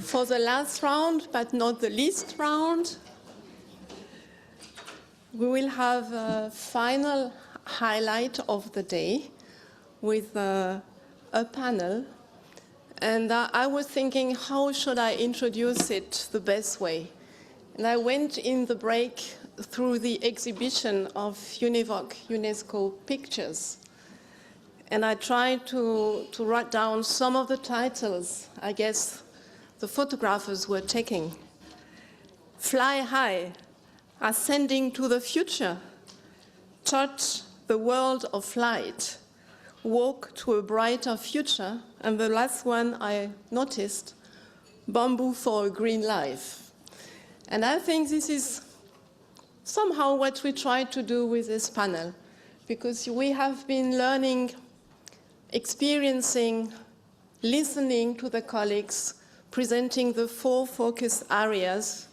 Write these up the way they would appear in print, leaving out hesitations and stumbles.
For the last round, but not the least round, we will have a final highlight of the day with a panel. And I was thinking, how should I introduce it the best way? And I went in the break through the exhibition of UNEVOC, UNESCO pictures. And I tried to write down some of the titles, I guess, the photographers were taking. Fly high, ascending to the future, touch the world of light, walk to a brighter future, and the last one I noticed, bamboo for a green life. And I think this is somehow what we try to do with this panel, because we have been learning, experiencing, listening to the colleagues, presenting the 4 focus areas,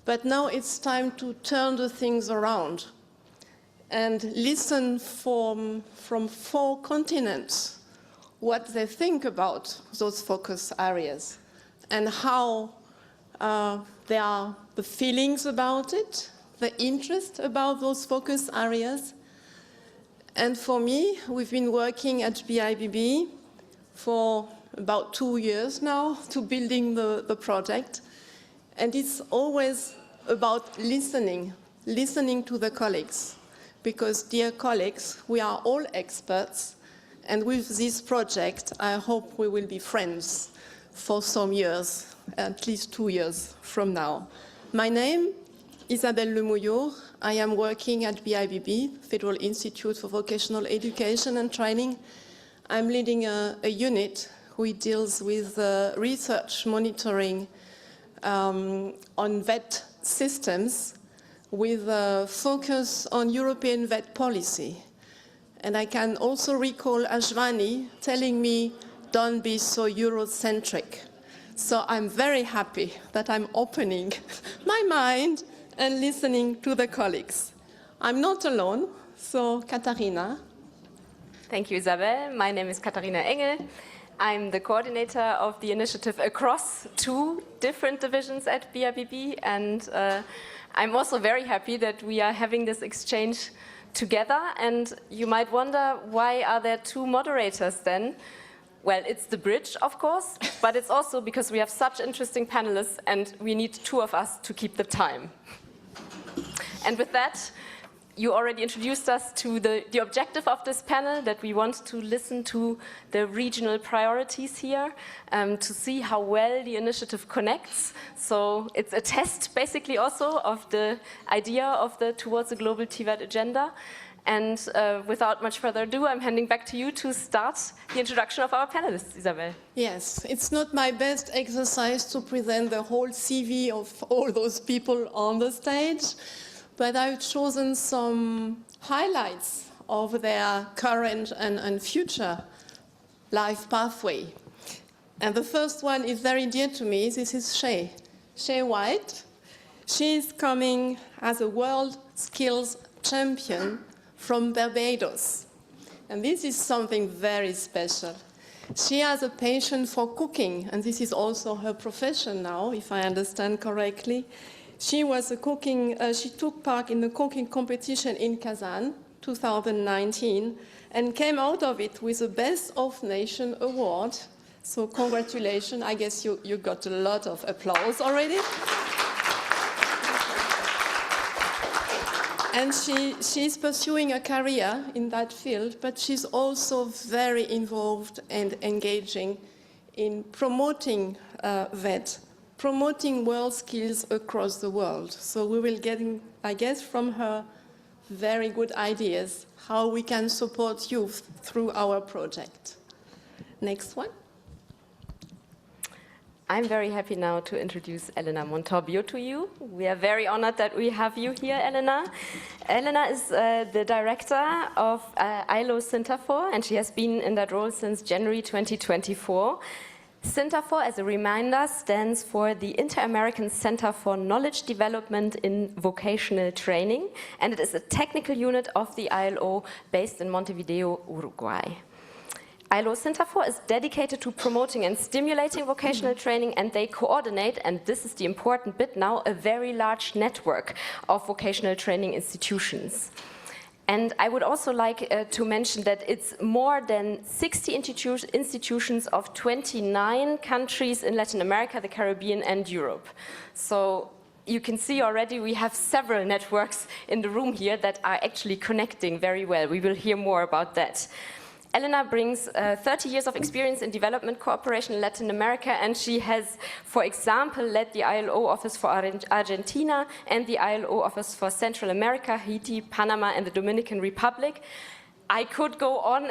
but now it's time to turn the things around and listen from 4 continents what they think about those focus areas and how there are the feelings about it, the interest about those focus areas. And for me, we've been working at BIBB for about 2 years now to building the project. And it's always about listening to the colleagues. Because, dear colleagues, we are all experts. And with this project, I hope we will be friends for some years, at least 2 years from now. My name, Isabelle Mouillour. I am working at BIBB, Federal Institute for Vocational Education and Training. I'm leading a unit which deals with research monitoring on VET systems with a focus on European VET policy. And I can also recall Ashwani telling me, don't be so Eurocentric. So I'm very happy that I'm opening my mind and listening to the colleagues. I'm not alone, so Katharina. Thank you, Isabelle. My name is Katharina Engel. I'm the coordinator of the initiative across 2 different divisions at BIBB, and I'm also very happy that we are having this exchange together. And you might wonder, why are there 2 moderators then? Well, it's the bridge, of course, but it's also because we have such interesting panelists and we need 2 of us to keep the time. And with that, you already introduced us to the objective of this panel, that we want to listen to the regional priorities here, to see how well the initiative connects. So it's a test, basically, also of the idea of the Towards the Global TVET agenda. And without much further ado, I'm handing back to you to start the introduction of our panelists, Isabelle. Yes, it's not my best exercise to present the whole CV of all those people on the stage, but I've chosen some highlights of their current and future life pathway. And the first one is very dear to me. This is Shae. Shae White. She is coming as a WorldSkills champion from Barbados. And this is something very special. She has a passion for cooking, and this is also her profession now, if I understand correctly. She took part in the cooking competition in Kazan, 2019, and came out of it with the Best of Nation award. So congratulations. I guess you got a lot of applause already. And she's pursuing a career in that field, but she's also very involved and engaging in promoting VET, promoting WorldSkills across the world. So we will get, I guess, from her very good ideas how we can support youth through our project. Next one. I'm very happy now to introduce Elena Montobbio to you. We are very honored that we have you here, Elena. Elena is the director of ILO Cinterfor, and she has been in that role since January 2024. Cinterfor, as a reminder, stands for the Inter-American Center for Knowledge Development in Vocational Training, and it is a technical unit of the ILO based in Montevideo, Uruguay. ILO Cinterfor is dedicated to promoting and stimulating vocational training, and they coordinate, and this is the important bit now, a very large network of vocational training institutions. And I would also like to mention that it's more than 60 institutions of 29 countries in Latin America, the Caribbean, and Europe. So you can see already we have several networks in the room here that are actually connecting very well. We will hear more about that. Elena brings 30 years of experience in development cooperation in Latin America, and she has, for example, led the ILO office for Argentina and the ILO office for Central America, Haiti, Panama, and the Dominican Republic. I could go on,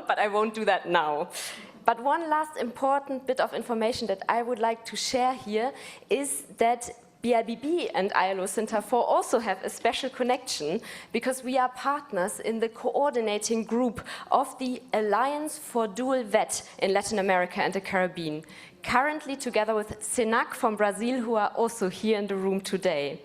but I won't do that now. But one last important bit of information that I would like to share here is that BIBB and ILO Cinterfor also have a special connection because we are partners in the coordinating group of the Alliance for Dual VET in Latin America and the Caribbean, currently together with SENAC from Brazil, who are also here in the room today.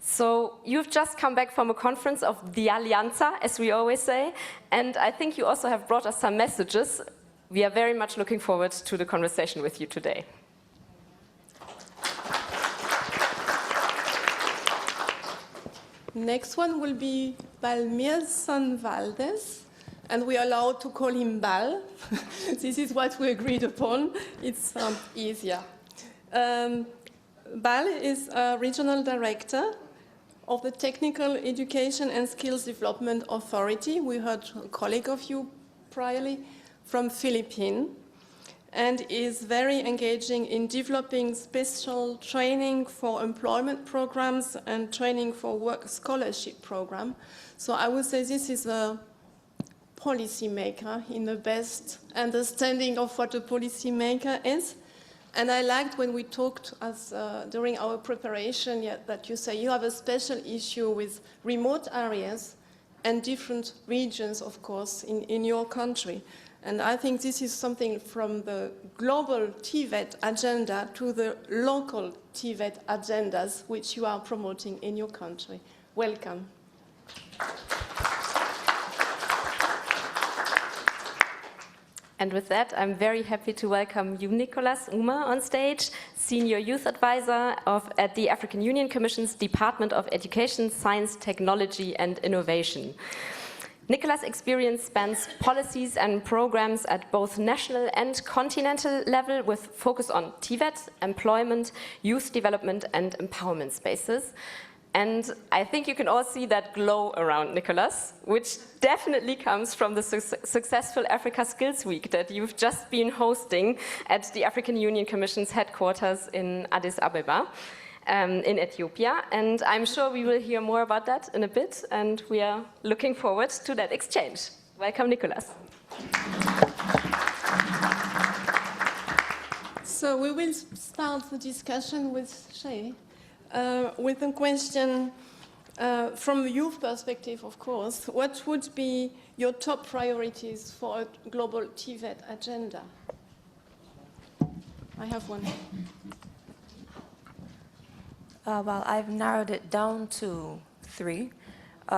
So you've just come back from a conference of the Alianza, as we always say, and I think you also have brought us some messages. We are very much looking forward to the conversation with you today. Next one will be Balmyrson Valdez, and we are allowed to call him Bal. This is what we agreed upon. It's easier. Bal is a regional director of the Technical Education and Skills Development Authority. We heard a colleague of you priorly from Philippines, and is very engaging in developing special training for employment programs and training for work scholarship program. So I would say this is a policy maker in the best understanding of what a policy maker is. And I liked when we talked during our preparation that you say you have a special issue with remote areas and different regions, of course, in your country. And I think this is something from the global TVET agenda to the local TVET agendas, which you are promoting in your country. Welcome. And with that, I'm very happy to welcome you, Nicolas Ouma, on stage, Senior Youth Advisor at the African Union Commission's Department of Education, Science, Technology and Innovation. Nicolas' experience spans policies and programs at both national and continental level with focus on TVET, employment, youth development and empowerment spaces. And I think you can all see that glow around Nicolas, which definitely comes from the successful Africa Skills Week that you've just been hosting at the African Union Commission's headquarters in Addis Ababa. In Ethiopia, and I'm sure we will hear more about that in a bit, and we are looking forward to that exchange. Welcome, Nicolas. So we will start the discussion with Shae, with a question from the youth perspective, of course. What would be your top priorities for a global TVET agenda? I have one. Well, I've narrowed it down to 3.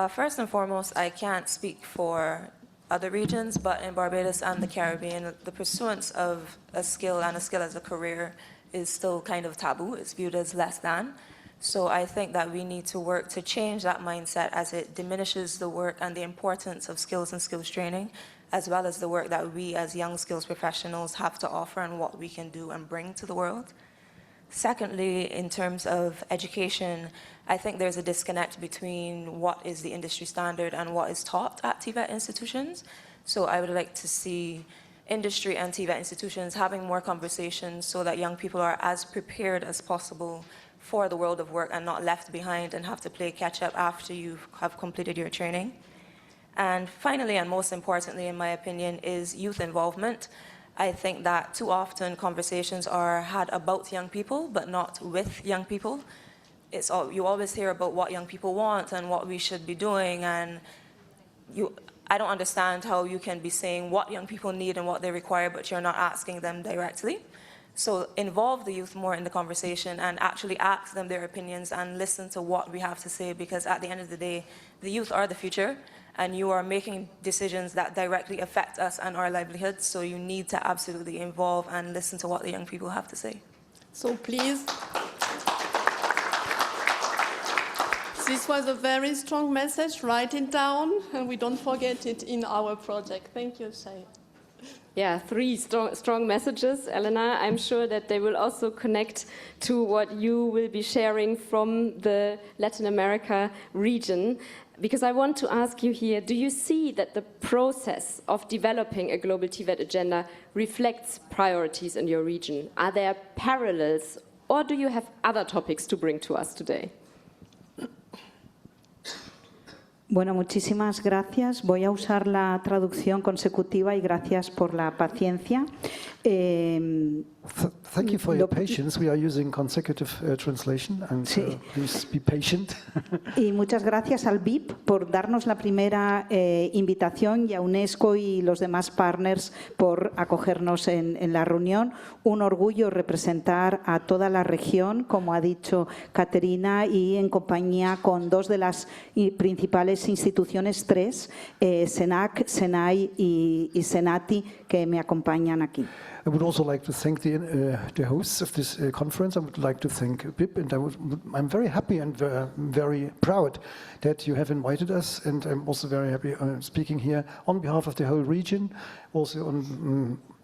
First and foremost, I can't speak for other regions, but in Barbados and the Caribbean, the pursuance of a skill and a skill as a career is still kind of taboo. It's viewed as less than. So I think that we need to work to change that mindset as it diminishes the work and the importance of skills and skills training, as well as the work that we as young skills professionals have to offer and what we can do and bring to the world. Secondly, in terms of education, I think there's a disconnect between what is the industry standard and what is taught at TVET institutions. So I would like to see industry and TVET institutions having more conversations so that young people are as prepared as possible for the world of work and not left behind and have to play catch up after you have completed your training. And finally, and most importantly, in my opinion, is youth involvement. I think that too often conversations are had about young people, but not with young people. You always hear about what young people want and what we should be doing, and I don't understand how you can be saying what young people need and what they require, but you're not asking them directly. So involve the youth more in the conversation and actually ask them their opinions and listen to what we have to say, because at the end of the day, the youth are the future, and you are making decisions that directly affect us and our livelihoods, so you need to absolutely involve and listen to what the young people have to say. So please, this was a very strong message. Write it down, and we don't forget it in our project. Thank you, Shae. Yeah, three strong messages, Elena. I'm sure that they will also connect to what you will be sharing from the Latin America region. Because I want to ask you here, do you see that the process of developing a global TVET agenda reflects priorities in your region? Are there parallels, or do you have other topics to bring to us today? Bueno, muchísimas gracias. Voy a usar la traducción consecutiva y gracias por la paciencia. Thank you for your patience. We are using consecutive translation, and please be patient. Y muchas gracias al BIBB por darnos la primera invitación, y a UNESCO y los demás partners por acogernos en la reunión. Un orgullo representar a toda la región, como ha dicho Katharina, y en compañía con dos de las principales instituciones, tres, SENAC, SENAI y SENATI, que me acompañan aquí. I would also like to thank the hosts of this conference. I would like to thank BIBB, and I'm very happy and very proud that you have invited us, and I'm also very happy speaking here on behalf of the whole region, also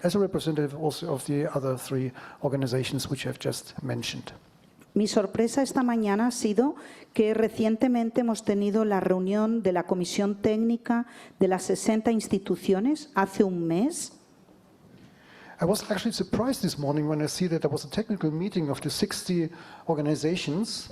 as a representative also of the other three organizations which I've just mentioned. Mi sorpresa esta mañana ha sido que recientemente hemos tenido la reunión de la Comisión Técnica de las 60 instituciones hace un mes. I was actually surprised this morning when I see that there was a technical meeting of the 60 organizations.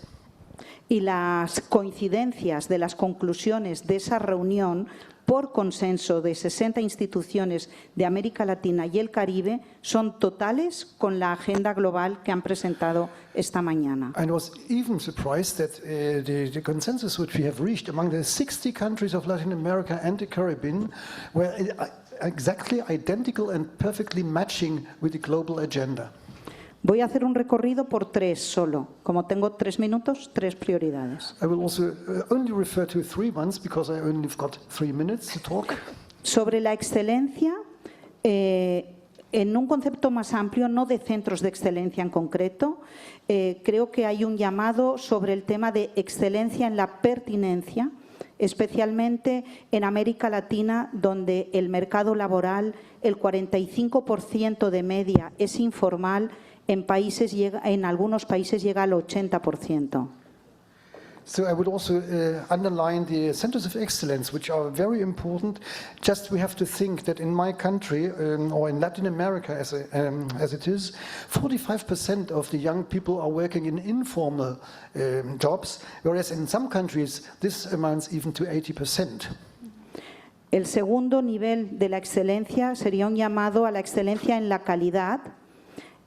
Y las coincidencias de las conclusiones de esa reunión por consenso de 60 instituciones de América Latina y el Caribe son totales con la agenda global que han presentado esta mañana. I was even surprised that the consensus which we have reached among the 60 countries of Latin America and the Caribbean were exactly identical and perfectly matching with the global agenda. Voy a hacer un recorrido por tres solo. Como tengo 3 minutos, 3 prioridades. I will also only refer to 3 ones because I only have got 3 minutes to talk. Sobre la excelencia, en un concepto más amplio, no de centros de excelencia en concreto, creo que hay un llamado sobre el tema de excelencia en la pertinencia, especialmente en América Latina, donde el mercado laboral, el 45% de media es informal, en algunos países llega al 80%. So I would also underline the centers of excellence, which are very important. Just we have to think that in my country, or in Latin America as it is, 45% of the young people are working in informal jobs, whereas in some countries this amounts even to 80%. El segundo nivel de la excelencia sería un llamado a la excelencia en la calidad,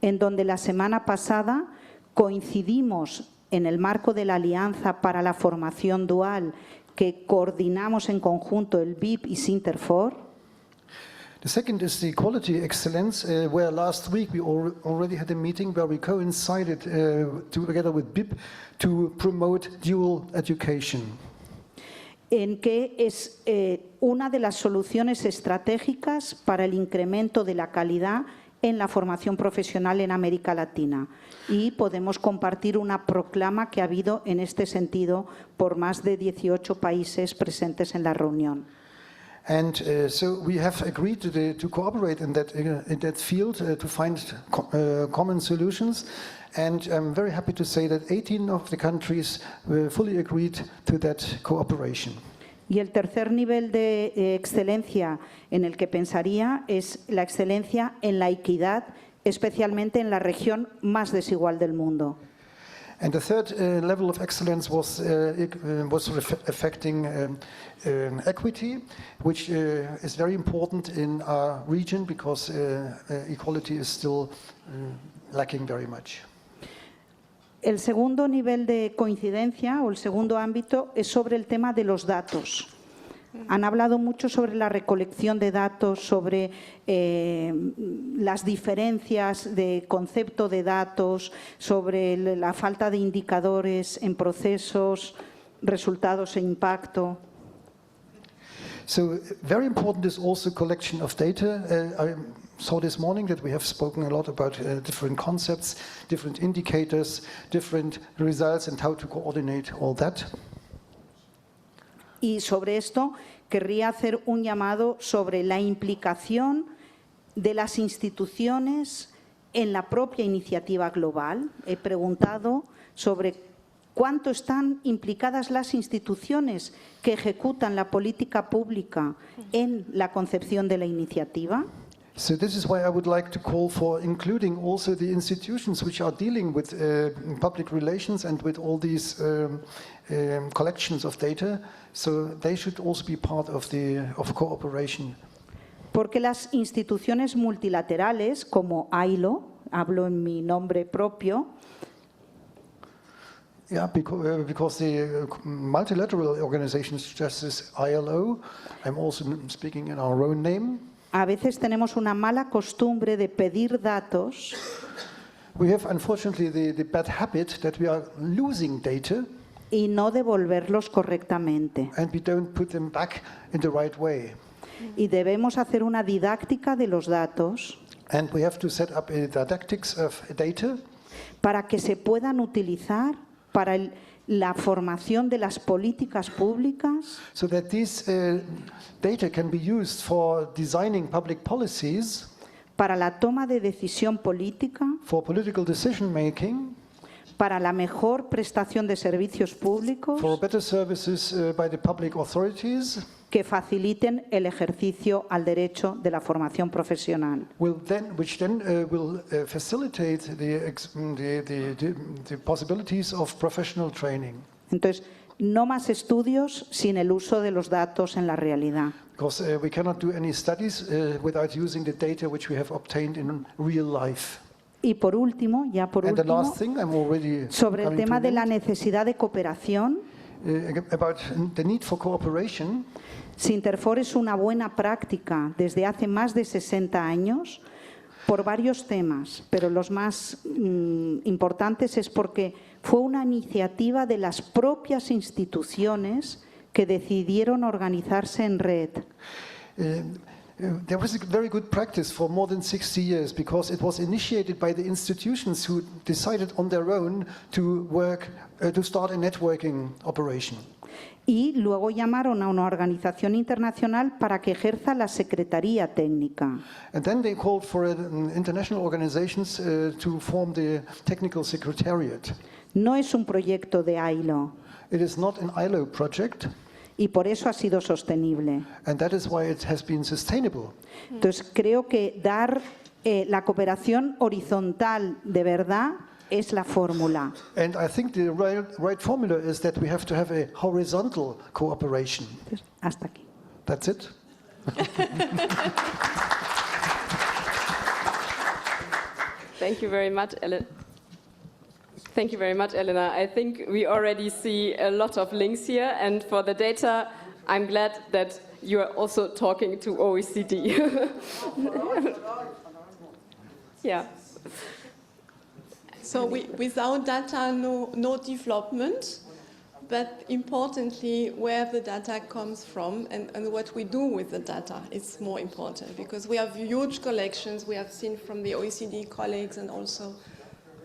en donde la semana pasada coincidimos en el marco de la Alianza para la Formación Dual que coordinamos en conjunto el BIBB y Cinterfor. The second is the quality excellence, where last week we already had a meeting where we coincided together with BIBB to promote dual education. En que es una de las soluciones estratégicas para el incremento de la calidad en la formación profesional en América Latina. Y podemos compartir una proclama que ha habido en este sentido por más de 18 países presentes en la reunión. And so we have agreed to cooperate in that field to find common solutions. And I'm very happy to say that 18 of the countries fully agreed to that cooperation. Y el tercer nivel de excelencia en el que pensaría es la excelencia en la equidad, especialmente en la región más desigual del mundo. And the third level of excellence was affecting equity, which is very important in our region because equality is still lacking very much. El segundo nivel de coincidencia o el segundo ámbito es sobre el tema de los datos. Han hablado mucho sobre la recolección de datos, sobre las diferencias de concepto de datos, sobre la falta de indicadores en procesos, resultados e impacto. So very important is also collection of data. I saw this morning that we have spoken a lot about different concepts, different indicators, different results and how to coordinate all that. Y sobre esto querría hacer un llamado sobre la implicación de las instituciones en la propia iniciativa global. He preguntado sobre cuánto están implicadas las instituciones que ejecutan la política pública en la concepción de la iniciativa. So this is why I would like to call for including also the institutions which are dealing with public relations and with all these collections of data. So they should also be part of cooperation. Porque las instituciones multilaterales como ILO, hablo en mi nombre propio, Yeah, because the multilateral organizations, just as ILO, I'm also speaking in our own name. A veces tenemos una mala costumbre de pedir datos. We have unfortunately the bad habit that we are losing data. Y no devolverlos correctamente. And we don't put them back in the right way. Y debemos hacer una didáctica de los datos. And we have to set up a didactics of data. Para que se puedan utilizar para la formación de las políticas públicas. So that these data can be used for designing public policies. Para la toma de decisión política. For political decision making. Para la mejor prestación de servicios públicos. For better services by the public authorities. Que faciliten el ejercicio al derecho de la formación profesional. Which then will facilitate the possibilities of professional training. Entonces, no más estudios sin el uso de los datos en la realidad. Because we cannot do any studies without using the data which we have obtained in real life. Y por último, sobre el tema de la necesidad de cooperación. About the need for cooperation. Cinterfor es una buena práctica desde hace más de 60 años por varios temas, pero los más importantes es porque fue una iniciativa de las propias instituciones que decidieron organizarse en red. There was a very good practice for more than 60 years because it was initiated by the institutions who decided on their own to start a networking operation. Y luego llamaron a una organización internacional para que ejerza la secretaría técnica. And then they called for international organizations to form the technical secretariat. No es un proyecto de ILO. It is not an ILO project. Y por eso ha sido sostenible. And that is why it has been sustainable. Entonces creo que dar la cooperación horizontal de verdad es la fórmula. And I think the right formula is that we have to have a horizontal cooperation. Hasta aquí. That's it. Thank you very much, Elena. Thank you very much, Elena. I think we already see a lot of links here, and for the data, I'm glad that you are also talking to OECD. Yeah. So without data, no development, but importantly, where the data comes from and what we do with the data is more important, because we have huge collections. We have seen from the OECD colleagues and also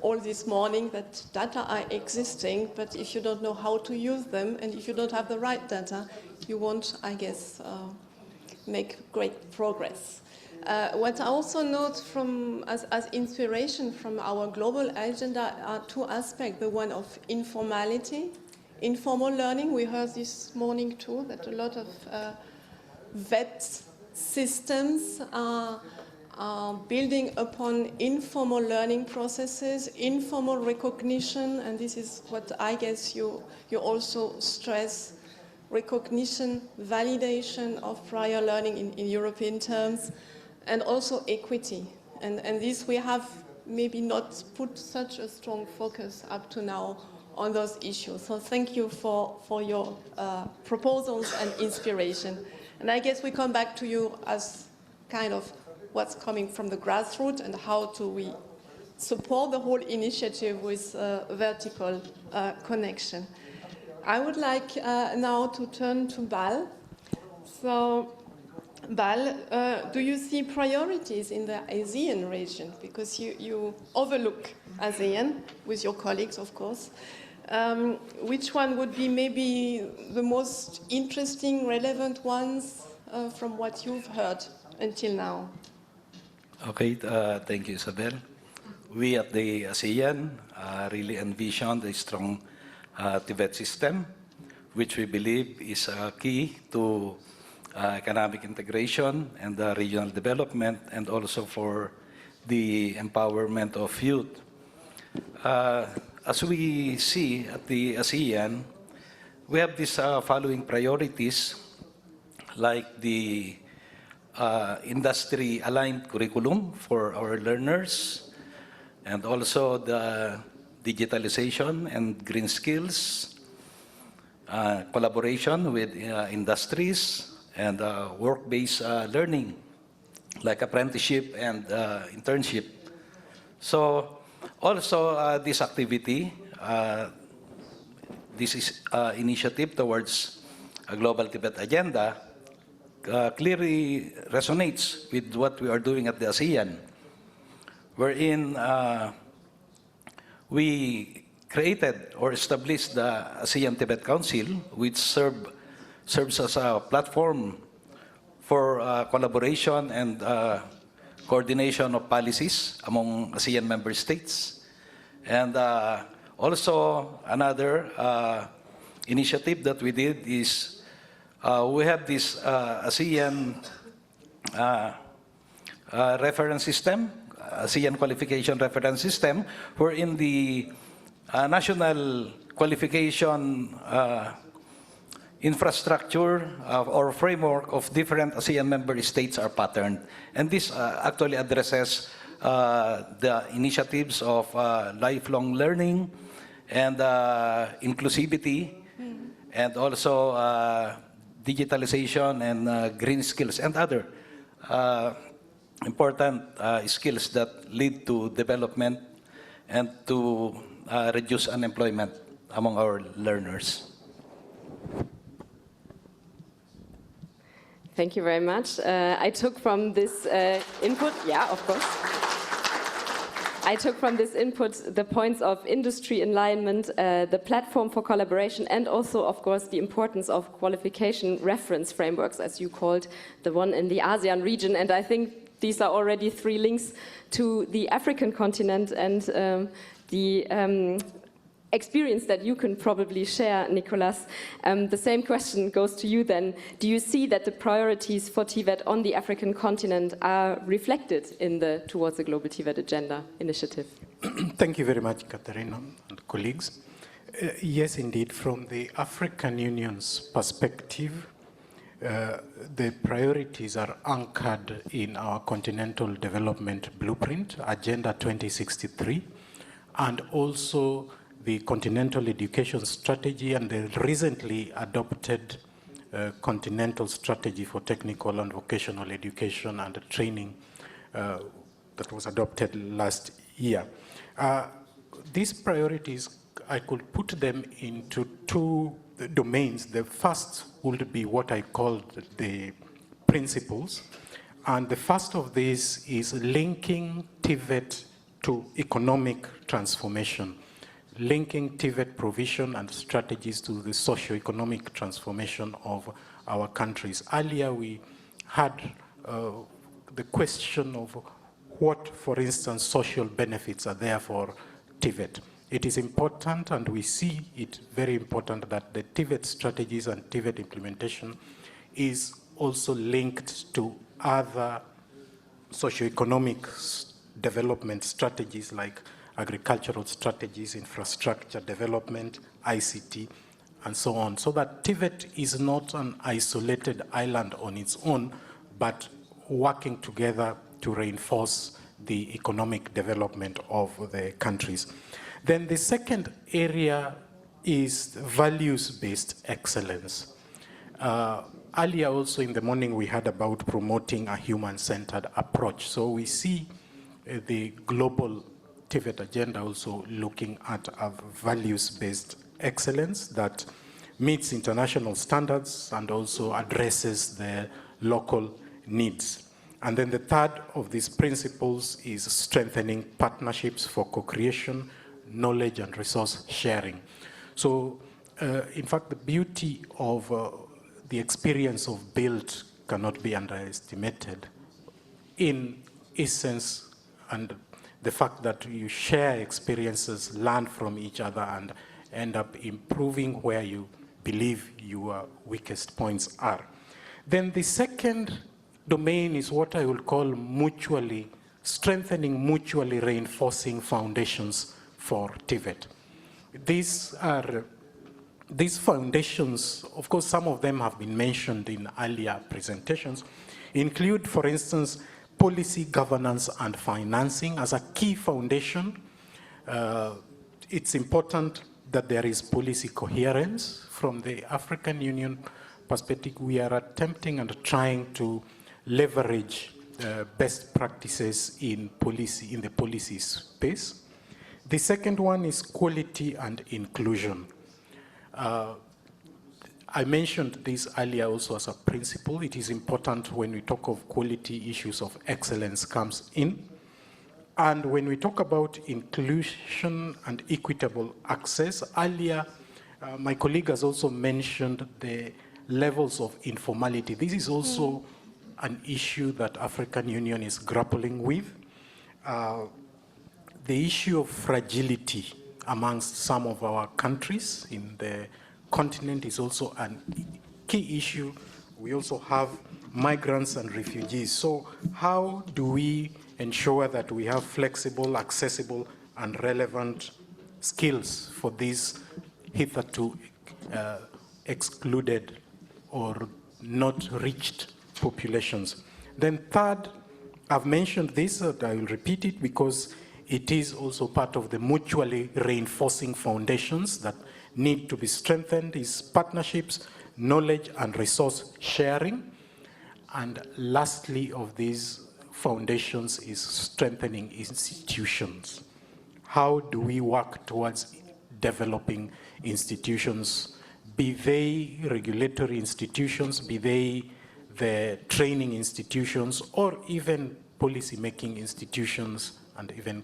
all this morning that data are existing, but if you don't know how to use them and if you don't have the right data, you won't, I guess, make great progress. What I also note from as inspiration from our global agenda are two aspects. The one of informality, informal learning. We heard this morning too that a lot of VET systems are building upon informal learning processes, informal recognition, and this is what I guess you also stress, recognition, validation of prior learning in European terms, and also equity. And this we have maybe not put such a strong focus up to now on those issues. So thank you for your proposals and inspiration. And I guess we come back to you as kind of what's coming from the grassroots and how do we support the whole initiative with vertical connection. I would like now to turn to Bal. So, Bal, do you see priorities in the ASEAN region? Because you overlook ASEAN with your colleagues, of course. Which one would be maybe the most interesting, relevant ones from what you've heard until now? Okay, thank you, Isabelle. We at the ASEAN really envisioned a strong TVET system, which we believe is key to economic integration and regional development, and also for the empowerment of youth. As we see at the ASEAN, we have these following priorities, like the industry-aligned curriculum for our learners, and also the digitalization and green skills, collaboration with industries, and work-based learning, like apprenticeship and internship. So also this activity, this is initiative towards a global TVET agenda, clearly resonates with what we are doing at the ASEAN, wherein we created or established the ASEAN TVET Council, which serves as a platform for collaboration and coordination of policies among ASEAN member states. And also another initiative that we did is we have this ASEAN reference system, ASEAN qualification reference system, wherein the national qualification infrastructure or framework of different ASEAN member states are patterned. And this actually addresses the initiatives of lifelong learning and inclusivity, and also digitalization and green skills and other important skills that lead to development and to reduce unemployment among our learners. Thank you very much. I took from this input, yeah, of course. I took from this input the points of industry alignment, the platform for collaboration, and also, of course, the importance of qualification reference frameworks, as you called the one in the ASEAN region. And I think these are already 3 links to the African continent and the experience that you can probably share, Nicolas. The same question goes to you then. Do you see that the priorities for TVET on the African continent are reflected in the Towards the Global TVET Agenda initiative? Thank you very much, Katharina and colleagues. Yes, indeed, from the African Union's perspective, the priorities are anchored in our Continental Development Blueprint, Agenda 2063, and also the Continental Education Strategy and the recently adopted Continental Strategy for Technical and Vocational Education and Training that was adopted last year. These priorities, I could put them into 2 domains. The first would be what I call the principles. And the first of these is linking TVET to economic transformation, linking TVET provision and strategies to the socio-economic transformation of our countries. Earlier we had the question of what, for instance, social benefits are there for TVET. It is important, and we see it very important, that the TVET strategies and TVET implementation is also linked to other socio-economic development strategies like agricultural strategies, infrastructure development, ICT, and so on, so that TVET is not an isolated island on its own, but working together to reinforce the economic development of the countries. Then the second area is values-based excellence. Earlier also in the morning we heard about promoting a human-centered approach. So we see the global TVET agenda also looking at a values-based excellence that meets international standards and also addresses the local needs. And then the third of these principles is strengthening partnerships for co-creation, knowledge and resource sharing. So, in fact, the beauty of the experience of BUILD cannot be underestimated. In essence, and the fact that you share experiences, learn from each other, and end up improving where you believe your weakest points are. Then the second domain is what I will call mutually strengthening, mutually reinforcing foundations for TVET. These foundations, of course, some of them have been mentioned in earlier presentations, include, for instance, policy, governance, and financing as a key foundation. It's important that there is policy coherence. From the African Union perspective, we are attempting and trying to leverage best practices in policy, in the policy space. The second one is quality and inclusion. I mentioned this earlier also as a principle. It is important when we talk of quality, issues of excellence comes in. And when we talk about inclusion and equitable access, earlier my colleague has also mentioned the levels of informality. This is also an issue that African Union is grappling with. The issue of fragility amongst some of our countries in the continent is also a key issue. We also have migrants and refugees. So how do we ensure that we have flexible, accessible, and relevant skills for these hitherto excluded or not reached populations? Then third, I've mentioned this, I will repeat it because it is also part of the mutually reinforcing foundations that need to be strengthened, is partnerships, knowledge and resource sharing. And lastly of these foundations is strengthening institutions. How do we work towards developing institutions, be they regulatory institutions, be they the training institutions, or even policy-making institutions, and even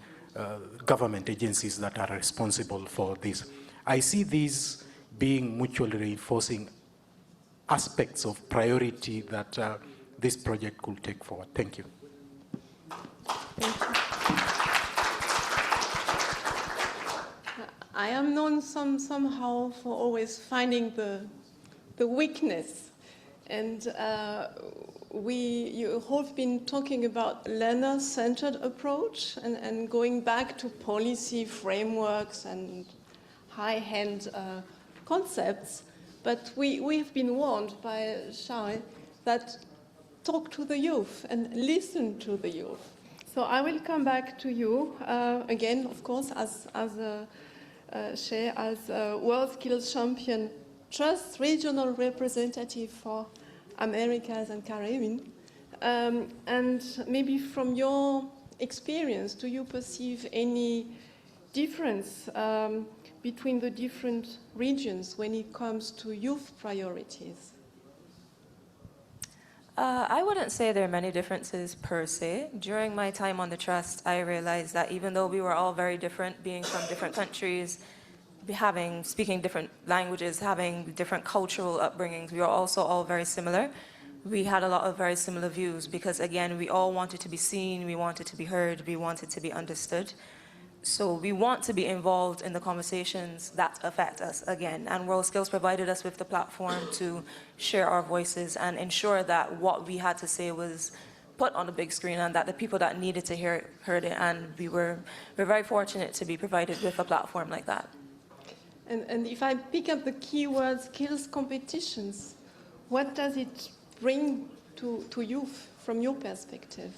government agencies that are responsible for this. I see these being mutually reinforcing aspects of priority that this project could take forward. Thank you. Thank you. I am known somehow for always finding the weakness, and you have been talking about learner-centered approach and going back to policy frameworks and high-end concepts, but we have been warned by Shae that talk to the youth and listen to the youth. So I will come back to you again, of course, as Shae, as WorldSkills champion, trust regional representative for Americas and Caribbean. And maybe from your experience, do you perceive any difference between the different regions when it comes to youth priorities? I wouldn't say there are many differences per se. During my time on the trust, I realized that even though we were all very different, being from different countries, speaking different languages, having different cultural upbringings, we were also all very similar. We had a lot of very similar views because, again, we all wanted to be seen, we wanted to be heard, we wanted to be understood. So we want to be involved in the conversations that affect us, again. And WorldSkills provided us with the platform to share our voices and ensure that what we had to say was put on the big screen and that the people that needed to hear it heard it. And we're very fortunate to be provided with a platform like that. And if I pick up the keyword skills competitions, what does it bring to youth from your perspective?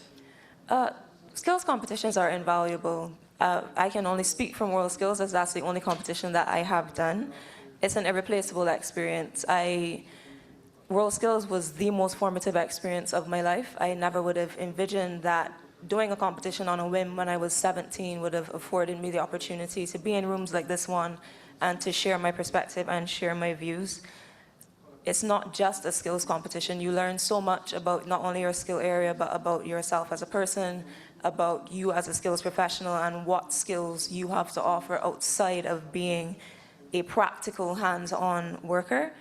Skills competitions are invaluable. I can only speak from WorldSkills as that's the only competition that I have done. It's an irreplaceable experience. WorldSkills was the most formative experience of my life. I never would have envisioned that doing a competition on a whim when I was 17 would have afforded me the opportunity to be in rooms like this one and to share my perspective and share my views. It's not just a skills competition. You learn so much about not only your skill area, but about yourself as a person, about you as a skills professional, and what skills you have to offer outside of being a practical, hands-on worker.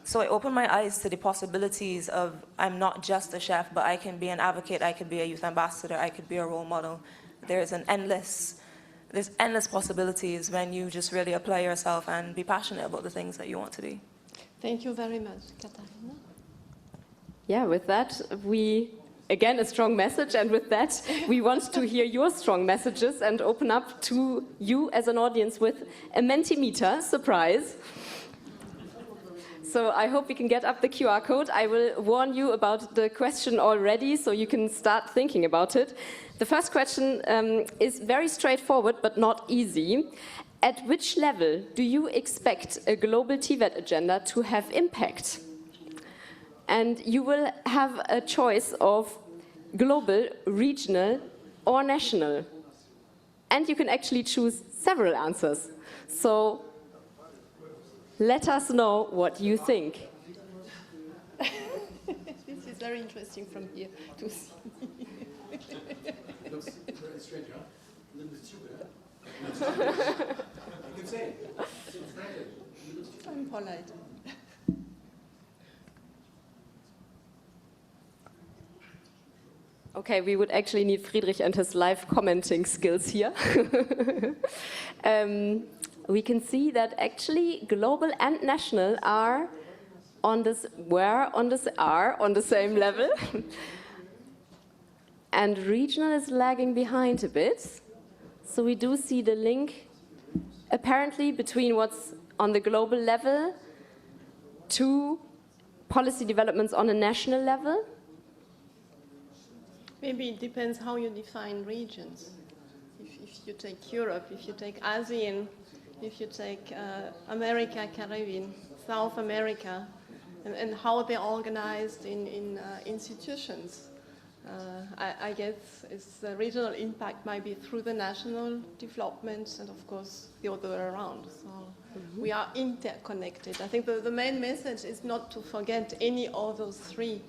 So it opened my eyes to the possibilities of I'm not just a chef, but I can be an advocate, I could be a youth ambassador, I could be a role model. There's endless possibilities when you just really apply yourself and be passionate about the things that you want to be. Thank you very much, Katharina. Yeah, with that, again, a strong message, and with that, we want to hear your strong messages and open up to you as an audience with a Mentimeter surprise. So I hope we can get up the QR code. I will warn you about the question already, so you can start thinking about it. The first question is very straightforward, but not easy. At which level do you expect a global TVET agenda to have impact? And you will have a choice of global, regional, or national. And you can actually choose several answers. So let us know what you think. This is very interesting from here to see. I'm polite. Okay, we would actually need Friedrich and his live commenting skills here. We can see that actually global and national are on the same level. And regional is lagging behind a bit. So we do see the link apparently between what's on the global level to policy developments on a national level. Maybe it depends how you define regions. If you take Europe, if you take ASEAN, if you take America, Caribbean, South America, and how they're organized in institutions. I guess the regional impact might be through the national developments and, of course, the other way around. So we are interconnected. I think the main message is not to forget any of those three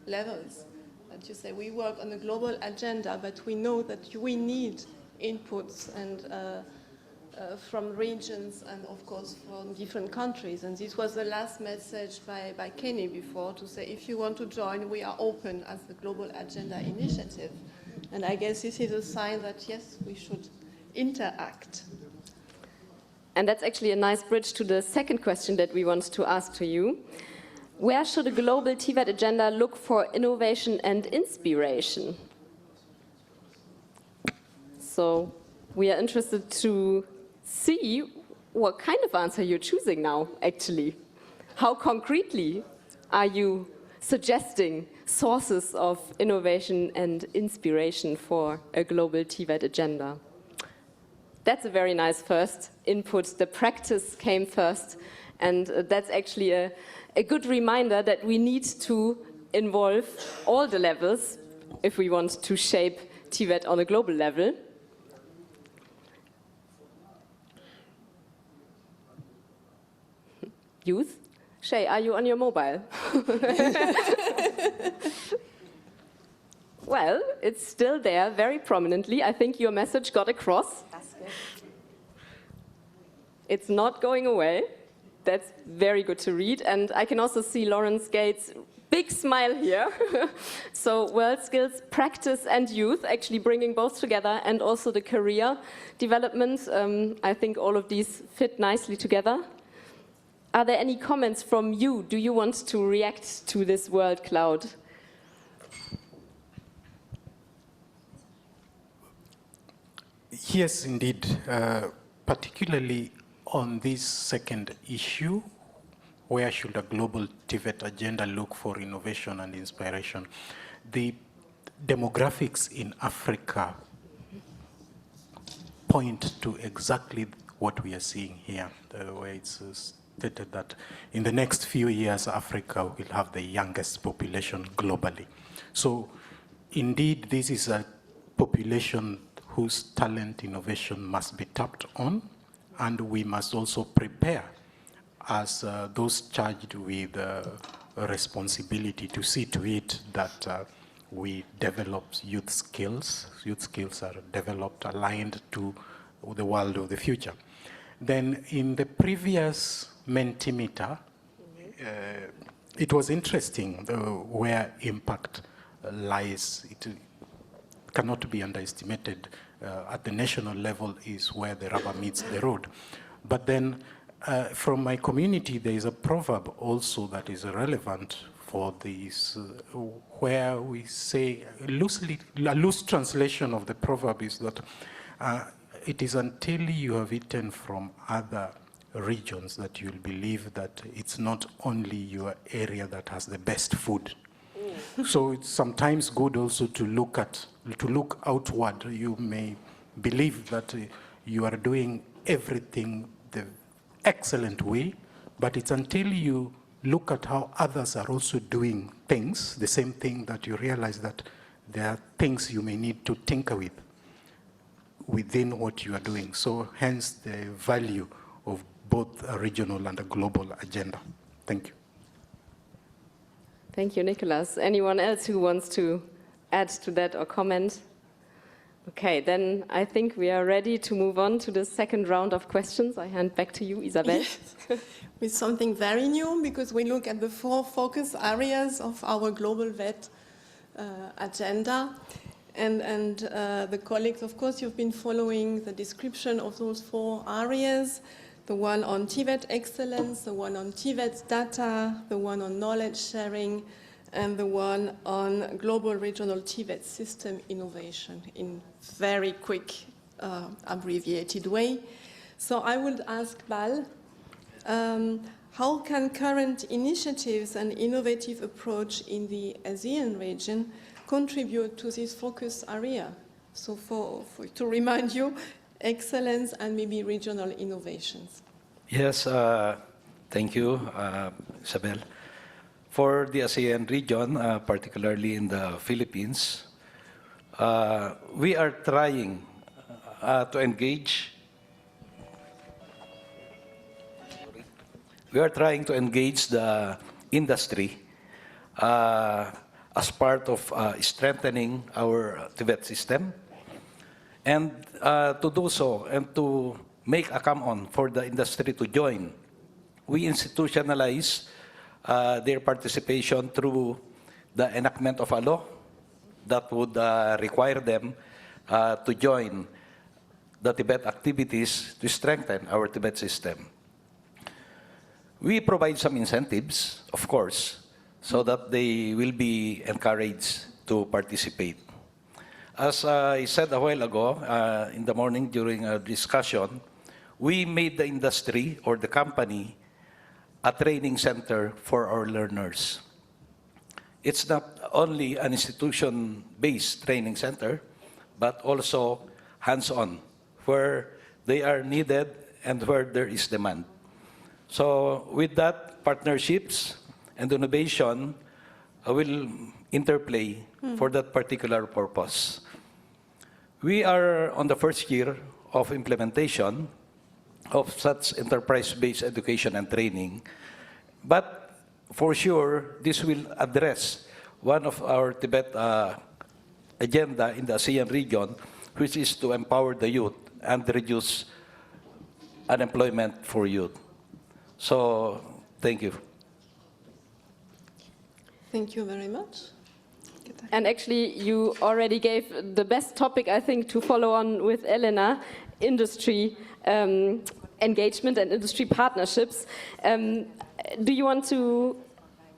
levels. That you say we work on a global agenda, but we know that we need inputs and from regions and, of course, from different countries. And this was the last message by Kenny before, to say if you want to join, we are open as the Global Agenda Initiative. And I guess this is a sign that, yes, we should interact. And that's actually a nice bridge to the second question that we want to ask to you. Where should a global TVET agenda look for innovation and inspiration? So we are interested to see what kind of answer you're choosing now, actually. How concretely are you suggesting sources of innovation and inspiration for a global TVET agenda? That's a very nice first input. The practice came first, and that's actually a good reminder that we need to involve all the levels if we want to shape TVET on a global level. Youth? Shae, are you on your mobile? Well, it's still there very prominently. I think your message got across. That's good. It's not going away. That's very good to read. And I can also see Lawrence Gates' big smile here. So WorldSkills, practice and youth, actually bringing both together, and also the career development. I think all of these fit nicely together. Are there any comments from you? Do you want to react to this word cloud? Yes, indeed. Particularly on this second issue, where should a global TVET agenda look for innovation and inspiration? The demographics in Africa point to exactly what we are seeing here, the way it's stated that in the next few years, Africa will have the youngest population globally. So indeed, this is a population whose talent innovation must be tapped on, and we must also prepare as those charged with a responsibility to see to it that we develop youth skills. Youth skills are developed aligned to the world of the future. Then in the previous Mentimeter, it was interesting where impact lies. It cannot be underestimated. At the national level is where the rubber meets the road. But then from my community, there is a proverb also that is relevant for this, where we say, loosely, a loose translation of the proverb is that it is until you have eaten from other regions that you'll believe that it's not only your area that has the best food. So it's sometimes good also to look outward. You may believe that you are doing everything the excellent way, but it's until you look at how others are also doing things, the same thing, that you realize that there are things you may need to tinker with within what you are doing. So hence the value of both a regional and a global agenda. Thank you. Thank you, Nicholas. Anyone else who wants to add to that or comment? Okay, then I think we are ready to move on to the second round of questions. I hand back to you, Isabelle. With something very new, because we look at the 4 focus areas of our global VET agenda. And the colleagues, of course, you've been following the description of those 4 areas, the one on TVET excellence, the one on TVET data, the one on knowledge sharing, and the one on global regional TVET system innovation in very quick, abbreviated way. So I would ask Bal, how can current initiatives and innovative approach in the ASEAN region contribute to this focus area? So to remind you, excellence and maybe regional innovations. Yes, thank you, Isabelle. For the ASEAN region, particularly in the Philippines, we are trying to engage. We are trying to engage the industry as part of strengthening our TVET system, and to do so and to make a come-on for the industry to join. We institutionalize their participation through the enactment of a law that would require them to join the TVET activities to strengthen our TVET system. We provide some incentives, of course, so that they will be encouraged to participate. As I said a while ago, in the morning during a discussion, we made the industry or the company a training center for our learners. It's not only an institution-based training center, but also hands-on, where they are needed and where there is demand. So with that, partnerships and innovation will interplay for that particular purpose. We are on the first year of implementation of such enterprise-based education and training, but for sure, this will address one of our TVET agenda in the ASEAN region, which is to empower the youth and reduce unemployment for youth. So, thank you. Thank you very much. And actually, you already gave the best topic, I think, to follow on with Elena, industry engagement and industry partnerships. Do you want to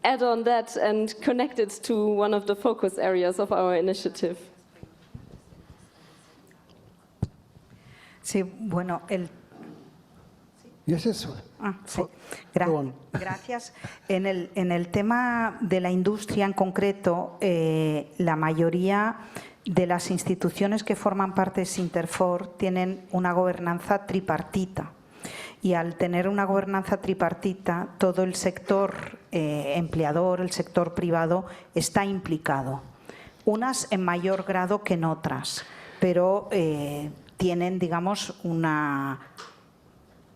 add on that and connect it to one of the focus areas of our initiative? Sí, bueno, Yes, yes. sí. Gracias. En el tema de la industria en concreto, la mayoría de las instituciones que forman parte de Cinterfor tienen una gobernanza tripartita. Y al tener una gobernanza tripartita, todo el sector empleador, el sector privado, está implicado. Unas en mayor grado que en otras, pero tienen, digamos, una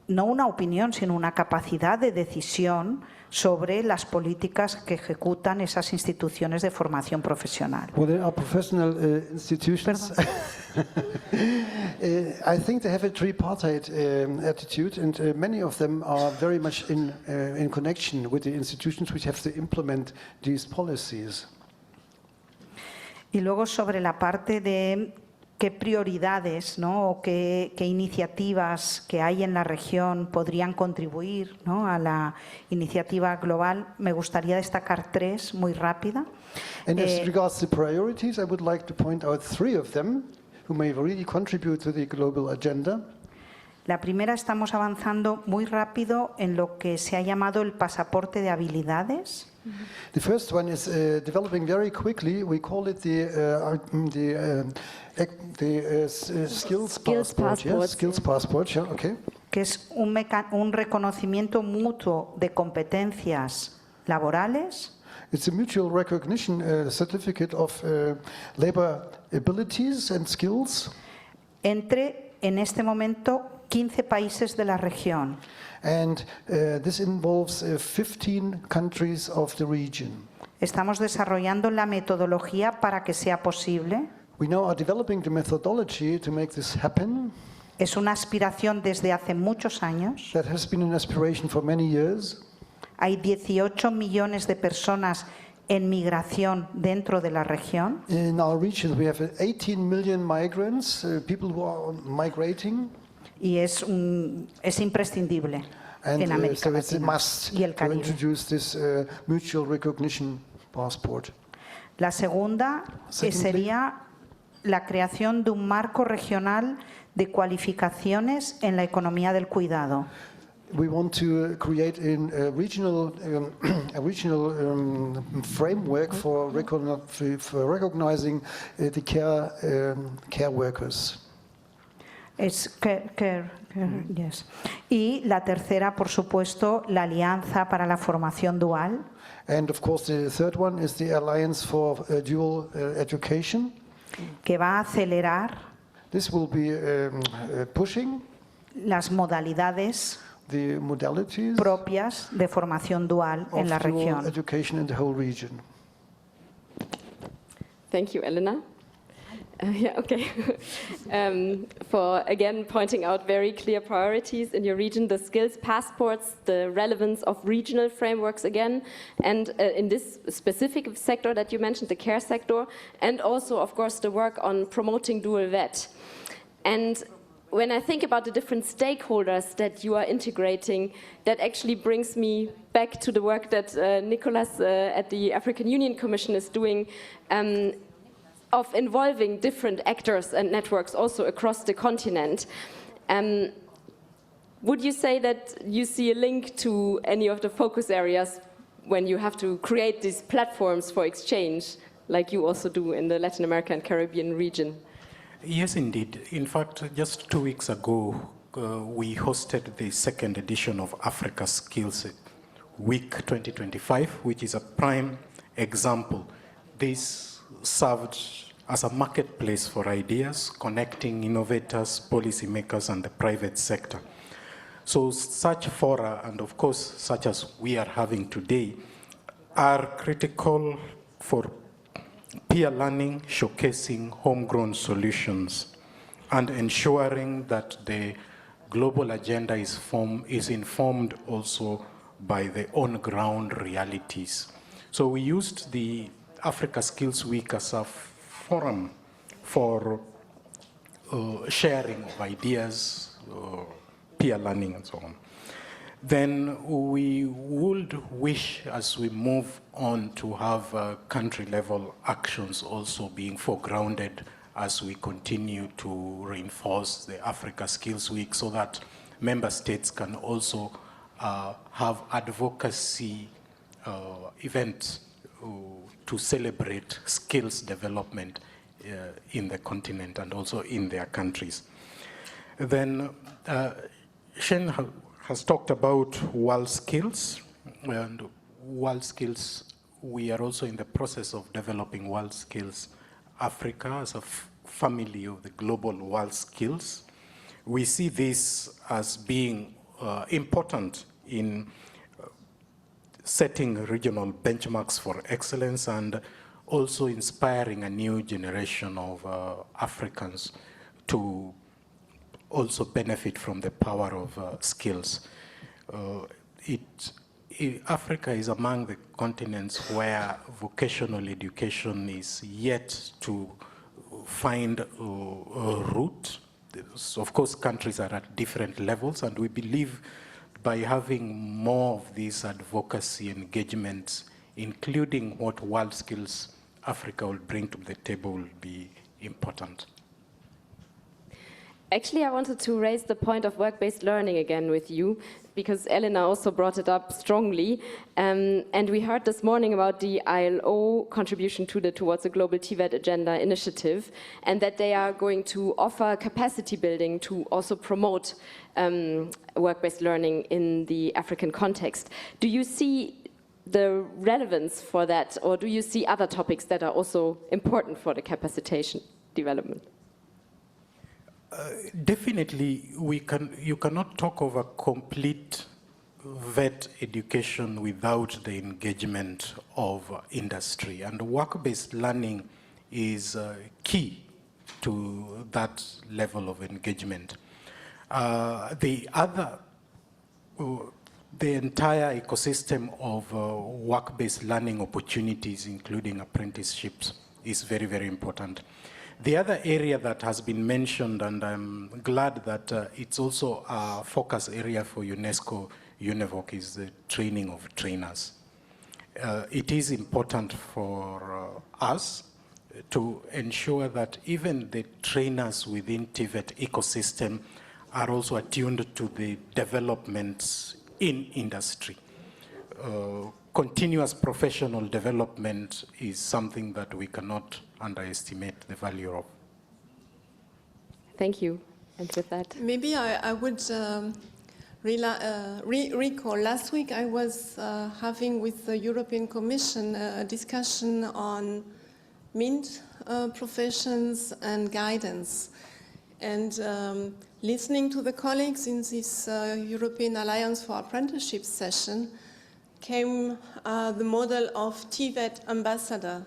no una opinión, sino una capacidad de decisión sobre las políticas que ejecutan esas instituciones de formación profesional. Well, there are professional institutions. I think they have a tripartite attitude, and many of them are very much in connection with the institutions which have to implement these policies. Y luego sobre la parte de qué prioridades, ¿no? O qué iniciativas que hay en la región podrían contribuir, ¿no? A la iniciativa global, me gustaría destacar 3 muy rápida. And as regards to priorities, I would like to point out 3 of them who may really contribute to the global agenda. La primera, estamos avanzando muy rápido en lo que se ha llamado el pasaporte de habilidades. The first one is developing very quickly. We call it the skills passport. Yeah? Skills passport. Yeah, okay. Que es un reconocimiento mutuo de competencias laborales. It's a mutual recognition certificate of labor abilities and skills. Entre, en este momento, 15 países de la región. And this involves 15 countries of the region. Estamos desarrollando la metodología para que sea posible. We now are developing the methodology to make this happen. Es una aspiración desde hace muchos años. That has been an aspiration for many years. Hay 18 millones de personas en migración dentro de la región. In our region we have 18 million migrants, people who are migrating. Y es imprescindible en América so it's a Latina must y el to Caribe. introduce this mutual recognition passport. La segunda sería la creación de un marco regional de cualificaciones en la economía del cuidado. We want to create a regional framework for recognizing the care workers. Es yes. Y la tercera, por supuesto, la Alianza para la Formación Dual. And of course the third one is the Alliance for Dual Education. Que va a acelerar This will be pushing las modalidades the modalities propias de formación dual en la of dual región. education in the whole region. Thank you, Elena. Yeah, okay. For, again, pointing out very clear priorities in your region, the skills passports, the relevance of regional frameworks again, and in this specific sector that you mentioned, the care sector, and also, of course, the work on promoting dual VET. And when I think about the different stakeholders that you are integrating, that actually brings me back to the work that Nicolas at the African Union Commission is doing, of involving different actors and networks also across the continent. Would you say that you see a link to any of the focus areas when you have to create these platforms for exchange, like you also do in the Latin America and Caribbean region? Yes, indeed. In fact, just 2 weeks ago, we hosted the 2nd edition of Africa Skills Week 2025, which is a prime example. This served as a marketplace for ideas, connecting innovators, policymakers, and the private sector. So such fora, and of course, such as we are having today, are critical for peer learning, showcasing homegrown solutions, and ensuring that the global agenda is informed also by the on-ground realities. So we used the Africa Skills Week as a forum for sharing of ideas, peer learning, and so on. Then we would wish, as we move on, to have country-level actions also being foregrounded as we continue to reinforce the Africa Skills Week, so that member states can also have advocacy events to celebrate skills development in the continent and also in their countries. Then Shae has talked about WorldSkills, and WorldSkills, we are also in the process of developing WorldSkills Africa as a family of the global WorldSkills. We see this as being important in setting regional benchmarks for excellence and also inspiring a new generation of Africans to also benefit from the power of skills. Africa is among the continents where vocational education is yet to find a route. Of course, countries are at different levels, and we believe by having more of these advocacy engagements, including what WorldSkills Africa will bring to the table, will be important. Actually, I wanted to raise the point of work-based learning again with you, because Elena also brought it up strongly. And we heard this morning about the ILO contribution to the Towards a Global TVET Agenda initiative, and that they are going to offer capacity building to also promote work-based learning in the African context. Do you see the relevance for that, or do you see other topics that are also important for the capacitation development? Definitely, you cannot talk of a complete VET education without the engagement of industry, and work-based learning is key to that level of engagement. The entire ecosystem of work-based learning opportunities, including apprenticeships, is very, very important. The other area that has been mentioned, and I'm glad that it's also a focus area for UNESCO-UNEVOC, is the training of trainers. It is important for us to ensure that even the trainers within TVET ecosystem are also attuned to the developments in industry. Continuous professional development is something that we cannot underestimate the value of. Thank you. And with that, maybe I would recall last week I was having with the European Commission a discussion on MINT professions and guidance. And listening to the colleagues in this European Alliance for Apprenticeships session came the model of TVET ambassador.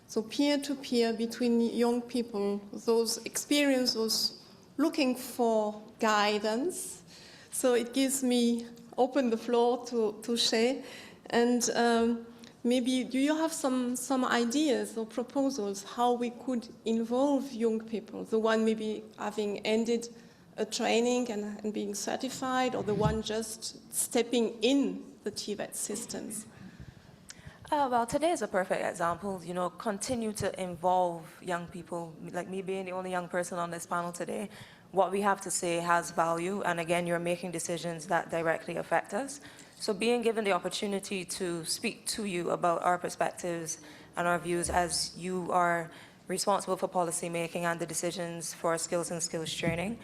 So peer-to-peer between young people, those experienced, those looking for guidance. So it gives me, open the floor to Shae. And maybe, do you have some ideas or proposals how we could involve young people? The one maybe having ended a training and being certified, or the one just stepping in the TVET systems? Well, today is a perfect example. You know, continue to involve young people. Like me being the only young person on this panel today, what we have to say has value. And again, you're making decisions that directly affect us. So being given the opportunity to speak to you about our perspectives and our views as you are responsible for policy making and the decisions for skills and skills training,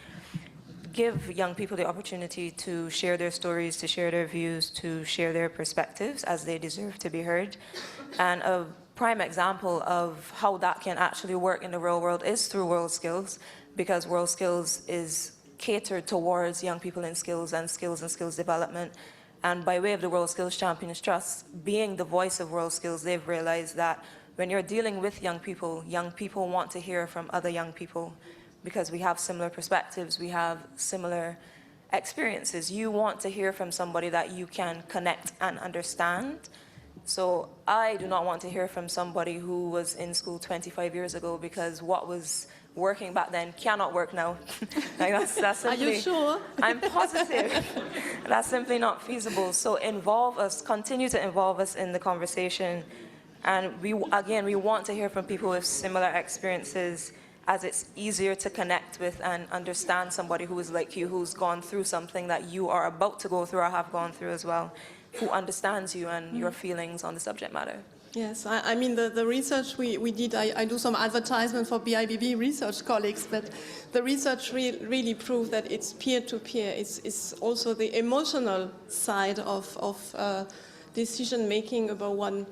give young people the opportunity to share their stories, to share their views, to share their perspectives as they deserve to be heard. And a prime example of how that can actually work in the real world is through WorldSkills, because WorldSkills is catered towards young people in skills and skills development. And by way of the WorldSkills Champions Trust, being the voice of WorldSkills, they've realized that when you're dealing with young people want to hear from other young people, because we have similar perspectives, we have similar experiences. You want to hear from somebody that you can connect and understand. So I do not want to hear from somebody who was in school 25 years ago, because what was working back then cannot work now. Like that's simply, are you sure? I'm positive. That's simply not feasible. So involve us, continue to involve us in the conversation. And we want to hear from people with similar experiences, as it's easier to connect with and understand somebody who is like you, who's gone through something that you are about to go through or have gone through as well, who understands you and your feelings on the subject matter. Yes, I mean the research we did, I do some advertisement for BIBB research colleagues, but the research really proved that it's peer-to-peer. It's also the emotional side of decision-making about one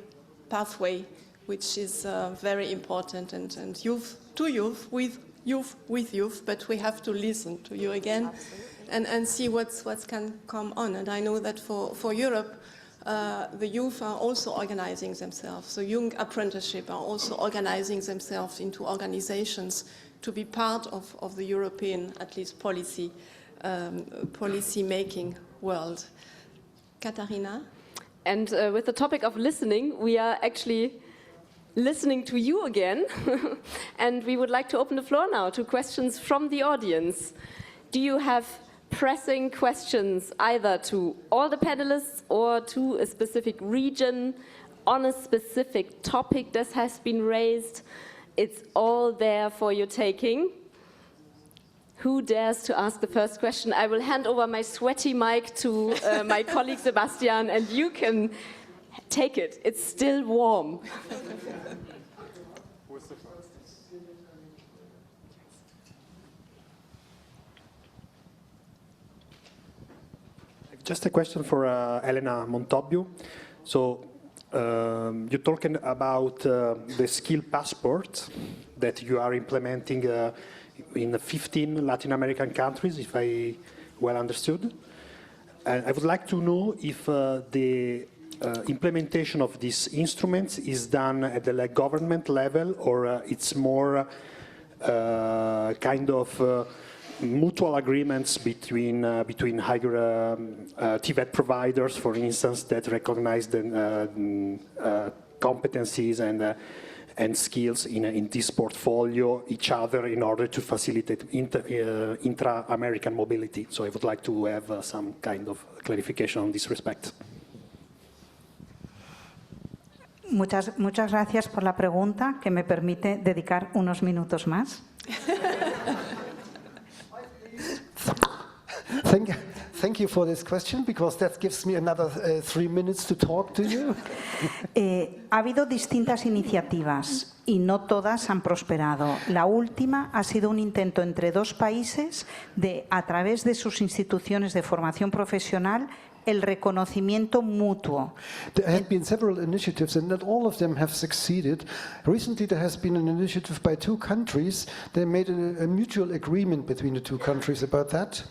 pathway, which is very important, and youth to youth, with youth, but we have to listen to you again. Absolutely. and see what can come on. And I know that for Europe, the youth are also organizing themselves. The young apprenticeship are also organizing themselves into organizations to be part of the European, at least policy making world. Katharina? And with the topic of listening, we are actually listening to you again. And we would like to open the floor now to questions from the audience. Do you have pressing questions either to all the panelists or to a specific region on a specific topic that has been raised? It's all there for your taking. Who dares to ask the first question? I will hand over my sweaty mic to my colleague Sebastian, and you can take it. It's still warm. Just a question for Elena Montobbio. So you're talking about the skill passport that you are implementing in 15 Latin American countries, if I well understood. And I would like to know if the implementation of these instruments is done at the government level, or it's more kind of mutual agreements between higher TVET providers, for instance, that recognize the competencies and skills in this portfolio each other in order to facilitate intra-American mobility. So I would like to have some kind of clarification on this respect. Muchas gracias por la pregunta, que me permite dedicar unos minutos más. Thank you for this question, because that gives me another 3 minutes to talk to you. Ha habido distintas iniciativas y no todas han prosperado. La última ha sido un intento entre dos países de, a través de sus instituciones de formación profesional, el reconocimiento mutuo. There have been several initiatives, and not all of them have succeeded. Recently, there has been an initiative by 2 countries. They made a mutual agreement between the 2 countries about that.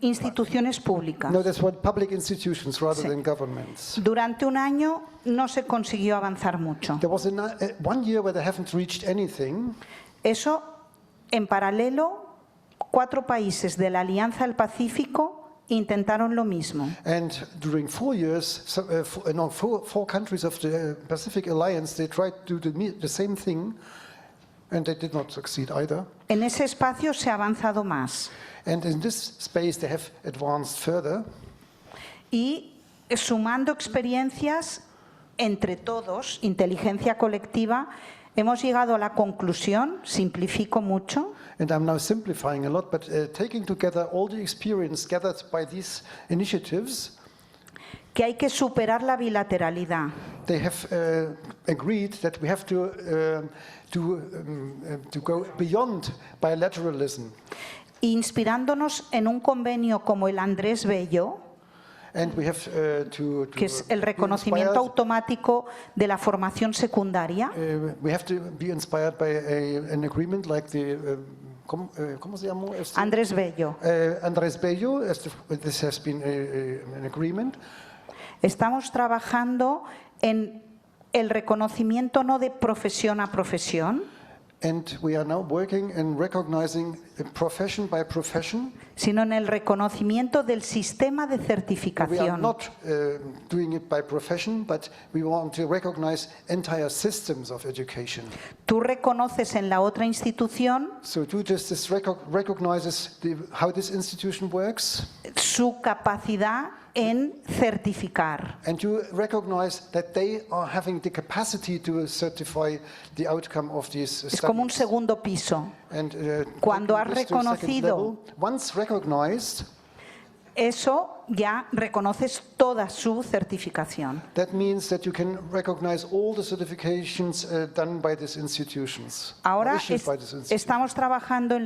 Instituciones públicas. No, that's what public institutions rather than governments. Durante un año no se consiguió avanzar mucho. There was 1 year where they haven't reached anything. Eso, en paralelo, 4 países de la Alianza del Pacífico intentaron lo mismo. And during 4 years, 4 countries of the Pacific Alliance, they tried to do the same thing, and they did not succeed either. En ese espacio se ha avanzado más. And in this space, they have advanced further. Y sumando experiencias entre todos, inteligencia colectiva, hemos llegado a la conclusión, simplifico mucho, And I'm now simplifying a lot, but taking together all the experience gathered by these initiatives, que hay que superar la bilateralidad. they have agreed that we have to go beyond bilateralism. Inspirándonos en un convenio como el Andrés Bello, And we have que es el reconocimiento automático de la formación secundaria. We have to be inspired by an agreement like the ¿cómo se llama? Andrés Bello. Andrés Bello. This has been an agreement. Estamos trabajando en el reconocimiento no de profesión a profesión, And we are now working in recognizing profession by profession. sino en el reconocimiento del sistema de We are certificación. not doing it by profession, but we want to recognize entire systems of education. Tú reconoces en la otra institución So Do Justice recognizes how this institution works, su capacidad en certificar. and you recognize that they are having the capacity to certify the outcome of these Es como un studies. segundo piso. And Cuando has taking this to a second reconocido level, once recognized, eso, ya reconoces toda su certificación. that means that you can recognize all the certifications done by these institutions, Ahora issued by these institutions. estamos trabajando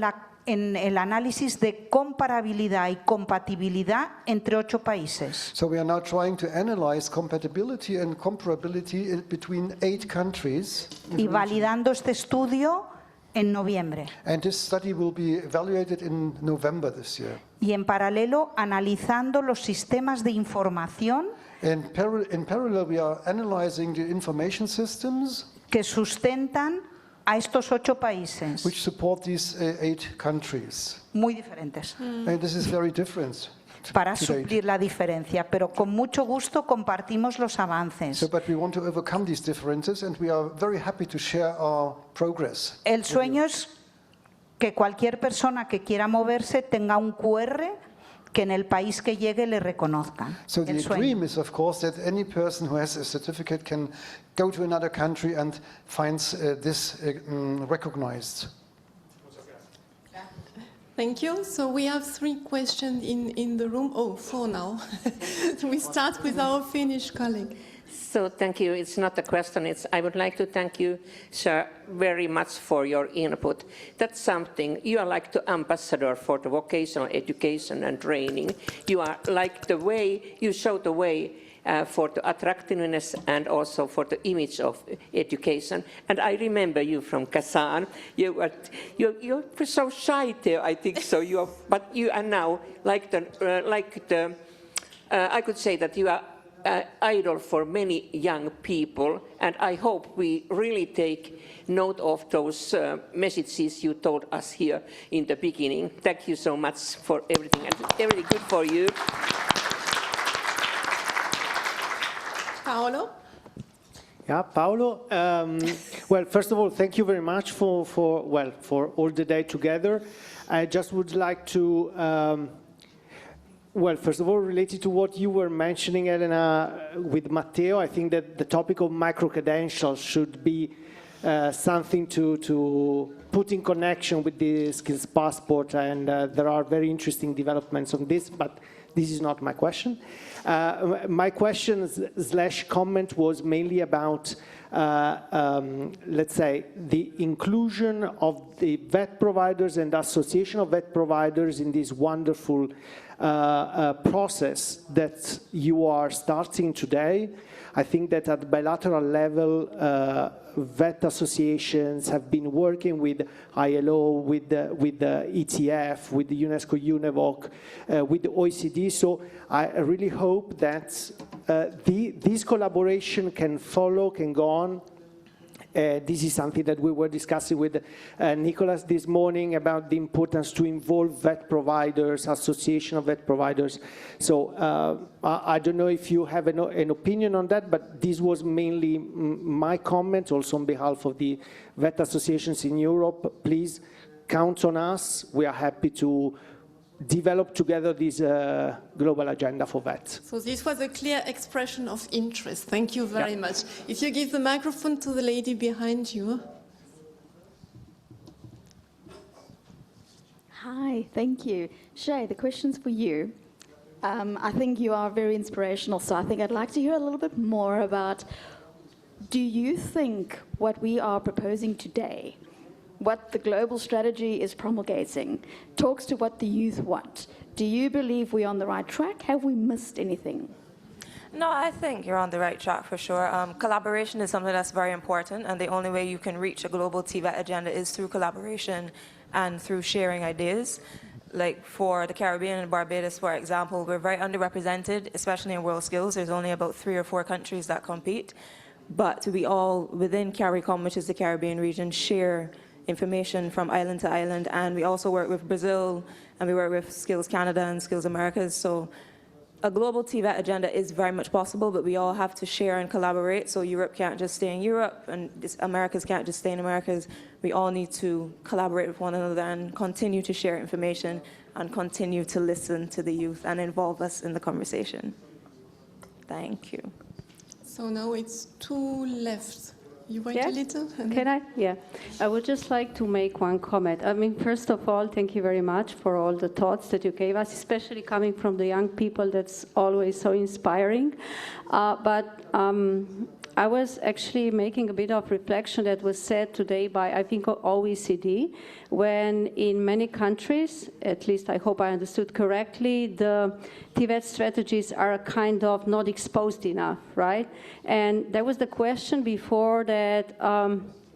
en el análisis de comparabilidad y compatibilidad entre 8 países. So we are now trying to analyze compatibility and comparability between 8 countries. Y validando este estudio en noviembre. And this study will be evaluated in November this year. Y en paralelo, analizando los sistemas de información In parallel, we are analyzing the information systems que sustentan a estos 8 países, which support these 8 countries. muy diferentes, And this is very different. para to date. suplir la diferencia, pero con mucho gusto compartimos los avances. So, but we want to overcome these differences, and we are very happy to share our progress. El sueño es que cualquier persona que quiera moverse tenga un QR que en el país que llegue le reconozcan. So the El sueño. dream is, of course, that any person who has a certificate can go to another country and finds this recognized. Thank you. So we have 3 questions in the room. Oh, 4 now. We start with our Finnish colleague. So thank you. It's not a question. I would like to thank you, Shae, very much for your input. That's something. You are like the ambassador for the vocational education and training. You are like the way, you show the way for the attractiveness and also for the image of education. And I remember you from Kazan. You were so shy there, I think so. But you are now like the I could say that you are idol for many young people, and I hope we really take note of those messages you told us here in the beginning. Thank you so much for everything, and everything good for you. Paolo? Yeah, Paolo. Well, first of all, thank you very much for all the day together. I just would like to. Well, first of all, related to what you were mentioning, Elena, with Matteo, I think that the topic of micro-credentials should be something to put in connection with the skills passport, and there are very interesting developments on this, but this is not my question. My question / comment was mainly about, let's say, the inclusion of the VET providers and association of VET providers in this wonderful process that you are starting today. I think that at bilateral level, VET associations have been working with ILO, with the ETF, with the UNESCO-UNEVOC, with the OECD. So I really hope that this collaboration can follow, can go on. This is something that we were discussing with Nicholas this morning about the importance to involve VET providers, association of VET providers. So I don't know if you have an opinion on that, but this was mainly my comment, also on behalf of the VET associations in Europe. Please count on us. We are happy to develop together this global agenda for VET. So this was a clear expression of interest. Thank you very much. If you give the microphone to the lady behind you. Hi, thank you. Shae, the question's for you. I think you are very inspirational, so I think I'd like to hear a little bit more about, do you think what we are proposing today, what the global strategy is promulgating, talks to what the youth want? Do you believe we're on the right track? Have we missed anything? No, I think you're on the right track for sure. Collaboration is something that's very important, and the only way you can reach a global TVET agenda is through collaboration and through sharing ideas. Like for the Caribbean and Barbados, for example, we're very underrepresented, especially in WorldSkills. There's only about 3 or 4 countries that compete. But we all, within CARICOM, which is the Caribbean region, share information from island to island, and we also work with Brazil, and we work with Skills Canada and Skills Americas. So a global TVET agenda is very much possible, but we all have to share and collaborate. So Europe can't just stay in Europe, and Americas can't just stay in Americas. We all need to collaborate with one another and continue to share information and continue to listen to the youth and involve us in the conversation. Thank you. So now it's 2 left. You wait a little? Can I? Yeah. I would just like to make one comment. I mean, first of all, thank you very much for all the thoughts that you gave us, especially coming from the young people. That's always so inspiring. But I was actually making a bit of reflection that was said today by, I think, OECD, when in many countries, at least I hope I understood correctly, the TVET strategies are kind of not exposed enough, right? And there was the question before that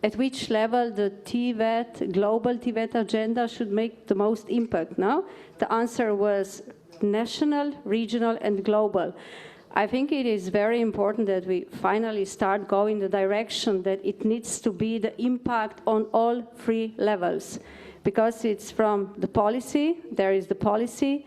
at which level the TVET, global TVET agenda should make the most impact, no? The answer was national, regional, and global. I think it is very important that we finally start going the direction that it needs to be the impact on all three levels, because it's from the policy, there is the policy,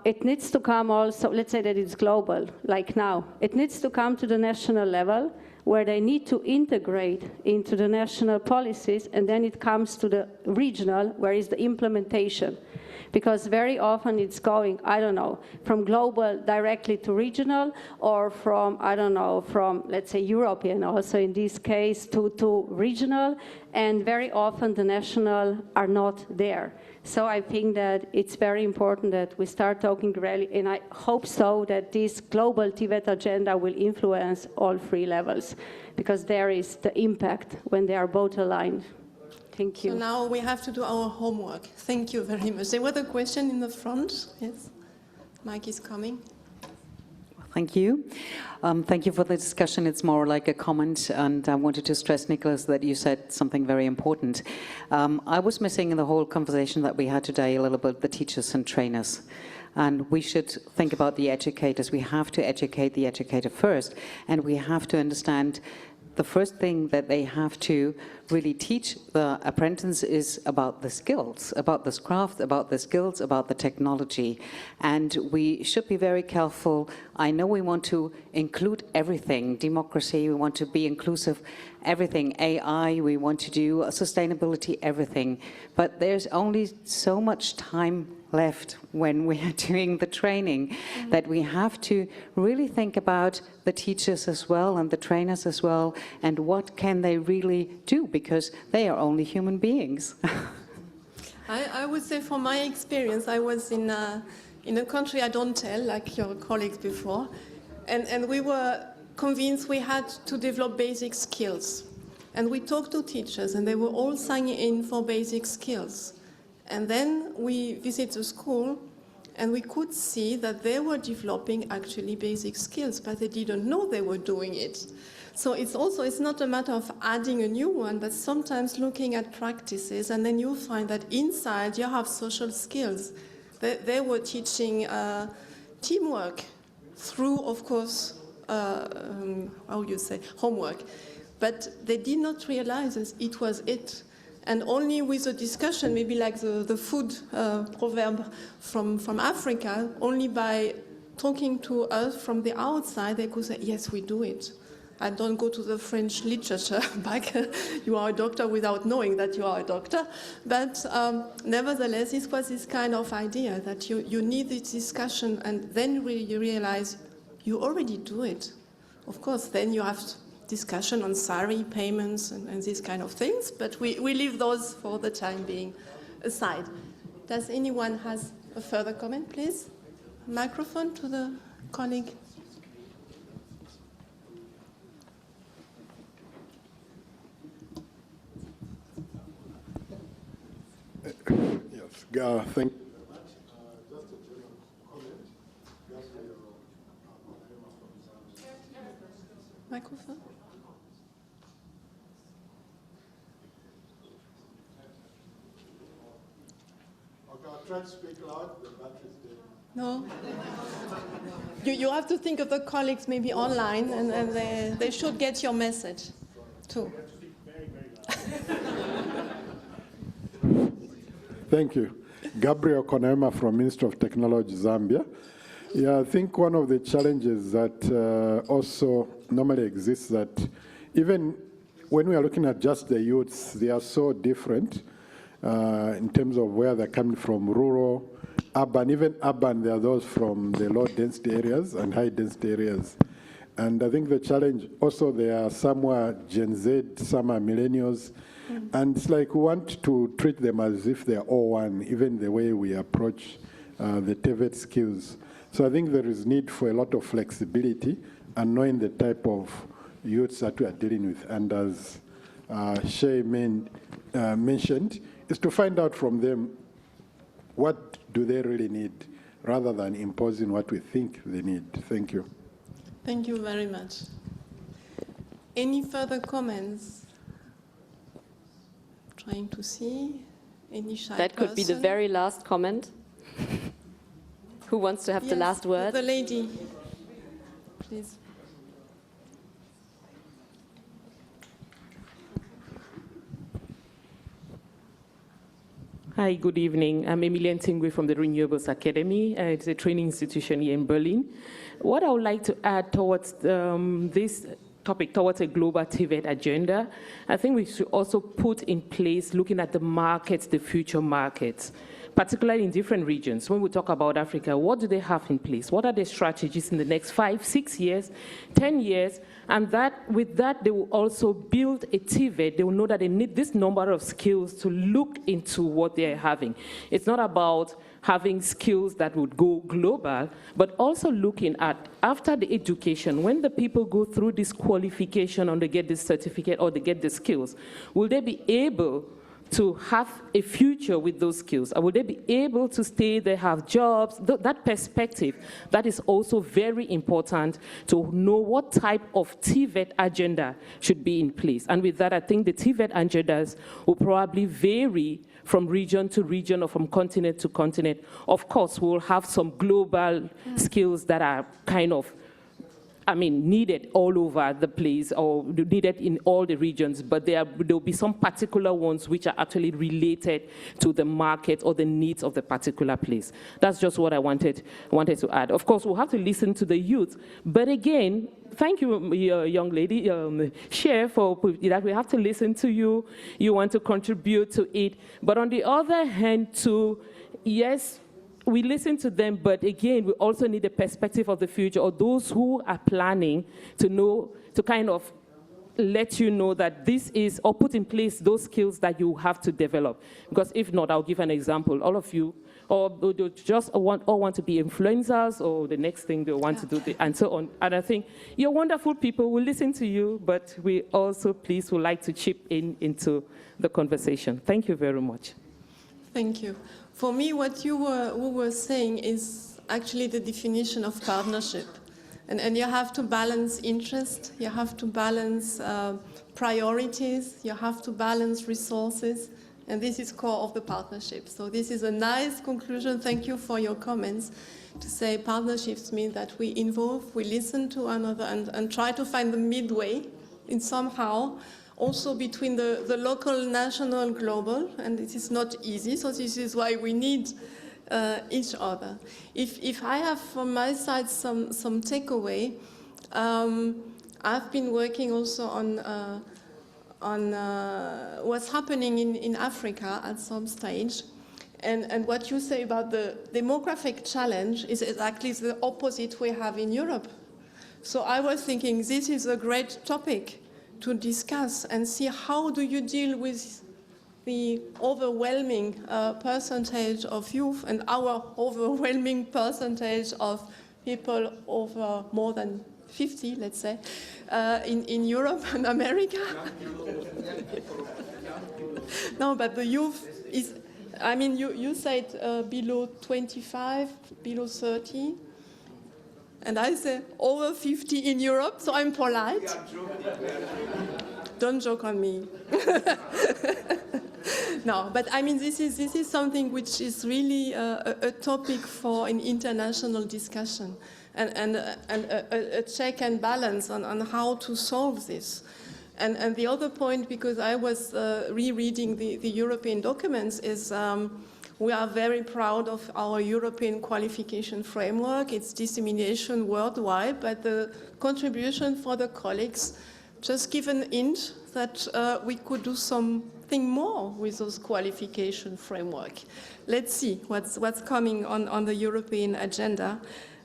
it needs to come also, let's say that it's global, like now. It needs to come to the national level, where they need to integrate into the national policies, and then it comes to the regional, where is the implementation. Because very often it's going, I don't know, from global directly to regional, or from, I don't know, from, let's say, European also in this case, to regional, and very often the national are not there. So I think that it's very important that we start talking really, and I hope so that this global TVET agenda will influence all three levels, because there is the impact when they are both aligned. Thank you. So now we have to do our homework. Thank you very much. There was a question in the front. Yes, Mike is coming. Thank you. Thank you for the discussion. It's more like a comment, and I wanted to stress, Nicholas, that you said something very important. I was missing in the whole conversation that we had today a little bit the teachers and trainers. And we should think about the educators. We have to educate the educator first, and we have to understand the first thing that they have to really teach the apprentice is about the skills, about this craft, about the skills, about the technology. And we should be very careful. I know we want to include everything, democracy, we want to be inclusive, everything, AI, we want to do sustainability, everything. But there's only so much time left when we are doing the training that we have to really think about the teachers as well and the trainers as well, and what can they really do, because they are only human beings. I would say from my experience, I was in a country I don't tell, like your colleagues before, and we were convinced we had to develop basic skills. And we talked to teachers, and they were all signing in for basic skills. And then we visited the school, and we could see that they were developing actually basic skills, but they didn't know they were doing it. So it's not a matter of adding a new one, but sometimes looking at practices, and then you find that inside you have social skills. They were teaching teamwork through, of course, homework. But they did not realize that it was it. And only with a discussion, maybe like the food proverb from Africa, only by talking to us from the outside, they could say, yes, we do it. I don't go to the French literature back, you are a doctor without knowing that you are a doctor. But nevertheless, it was this kind of idea that you need this discussion, and then you realize you already do it. Of course, then you have discussion on salary payments and these kind of things, but we leave those for the time being aside. Does anyone has a further comment, please? Microphone to the colleague. Yes, thank you. Microphone. Okay, I'll try to speak loud, the battery's dead. No. You have to think of the colleagues maybe online, and they should get your message too. Thank you. Gabriel Konema from Ministry of Technology, Zambia. Yeah, I think one of the challenges that also normally exists that even when we are looking at just the youths, they are so different in terms of where they're coming from, rural, urban. Even urban, there are those from the low-density areas and high-density areas. And I think the challenge also, there are some are Gen Z, some are millennials. And it's like we want to treat them as if they're all one, even the way we approach the TVET skills. So I think there is need for a lot of flexibility and knowing the type of youths that we are dealing with. And as Shae mentioned, is to find out from them what do they really need, rather than imposing what we think they need. Thank you. Thank you very much. Any further comments? Trying to see any shy That could be the person. very last comment. Who wants to have the last word? The lady, please. Hi, good evening. I'm Emilia Tingwe from the Renewables Academy. It's a training institution here in Berlin. What I would like to add towards this topic, towards a global TVET agenda, I think we should also put in place looking at the markets, the future markets, particularly in different regions. When we talk about Africa, what do they have in place? What are their strategies in the next 5, 6 years, 10 years? And with that, they will also build a TVET. They will know that they need this number of skills to look into what they're having. It's not about having skills that would go global, but also looking at, after the education, when the people go through this qualification or they get this certificate or they get the skills, will they be able to have a future with those skills? Or will they be able to stay there, have jobs? That perspective, that is also very important to know what type of TVET agenda should be in place. And with that, I think the TVET agendas will probably vary from region to region or from continent to continent. Of course, we'll have some global skills that are kind of needed all over the place or needed in all the regions, but there'll be some particular ones which are actually related to the market or the needs of the particular place. That's just what I wanted to add. Of course, we'll have to listen to the youth, but again, thank you, young lady, Shae, for that. We have to listen to you. You want to contribute to it, but on the other hand, too, yes, we listen to them, but again, we also need the perspective of the future, or those who are planning to know, to kind of let you know that this is, or put in place those skills that you have to develop. Because if not, I'll give an example. All of you, or just want to be influencers, or the next thing they want to do, and so on. And I think you're wonderful people. We'll listen to you, but we also, please, would like to chip into the conversation. Thank you very much. Thank you. For me, what you were saying is actually the definition of partnership. And you have to balance interest, you have to balance priorities, you have to balance resources, and this is core of the partnership. So this is a nice conclusion. Thank you for your comments. To say partnerships mean that we involve, we listen to another, and try to find the midway in somehow, also between the local, national, global, and it is not easy, so this is why we need each other. If I have from my side some takeaway, I've been working also on what's happening in Africa at some stage, and what you say about the demographic challenge is exactly the opposite we have in Europe. So I was thinking this is a great topic to discuss and see how do you deal with the overwhelming percentage of youth and our overwhelming percentage of people over more than 50, let's say, in Europe and America. No, but the youth is, you said below 25, below 30. And I say over 50 in Europe, so I'm polite. Don't joke on me. No, but this is something which is really a topic for an international discussion and a check and balance on how to solve this. And the other point, because I was rereading the European documents, is we are very proud of our European qualification framework, its dissemination worldwide, but the contribution for the colleagues just give an hint that we could do something more with those qualification framework. Let's see what's coming on the European agenda.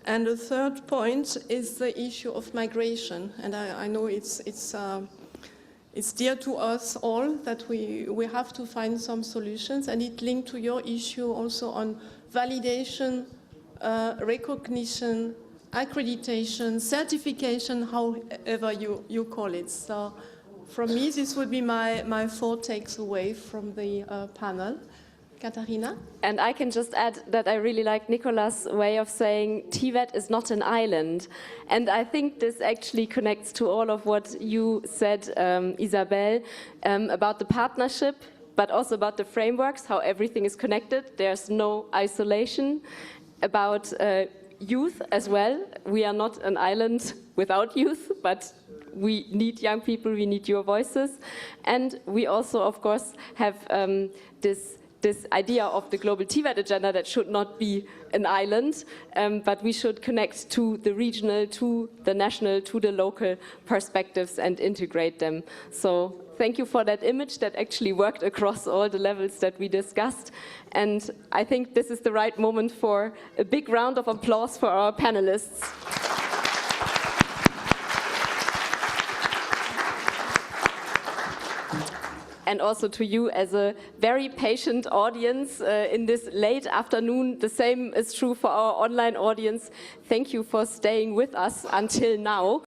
And the third point is the issue of migration, and I know it's dear to us all that we have to find some solutions, and it linked to your issue also on validation, recognition, accreditation, certification, however you call it. So from me, this would be my 4 takes away from the panel. Katharina? And I can just add that I really like Nicolas' way of saying TVET is not an island. And I think this actually connects to all of what you said, Isabelle, about the partnership, but also about the frameworks, how everything is connected. There's no isolation. About youth as well. We are not an island without youth, but we need young people, we need your voices. And we also, of course, have this idea of the global TVET agenda that should not be an island, but we should connect to the regional, to the national, to the local perspectives and integrate them. So thank you for that image that actually worked across all the levels that we discussed. And I think this is the right moment for a big round of applause for our panelists. And also to you as a very patient audience in this late afternoon. The same is true for our online audience. Thank you for staying with us until now.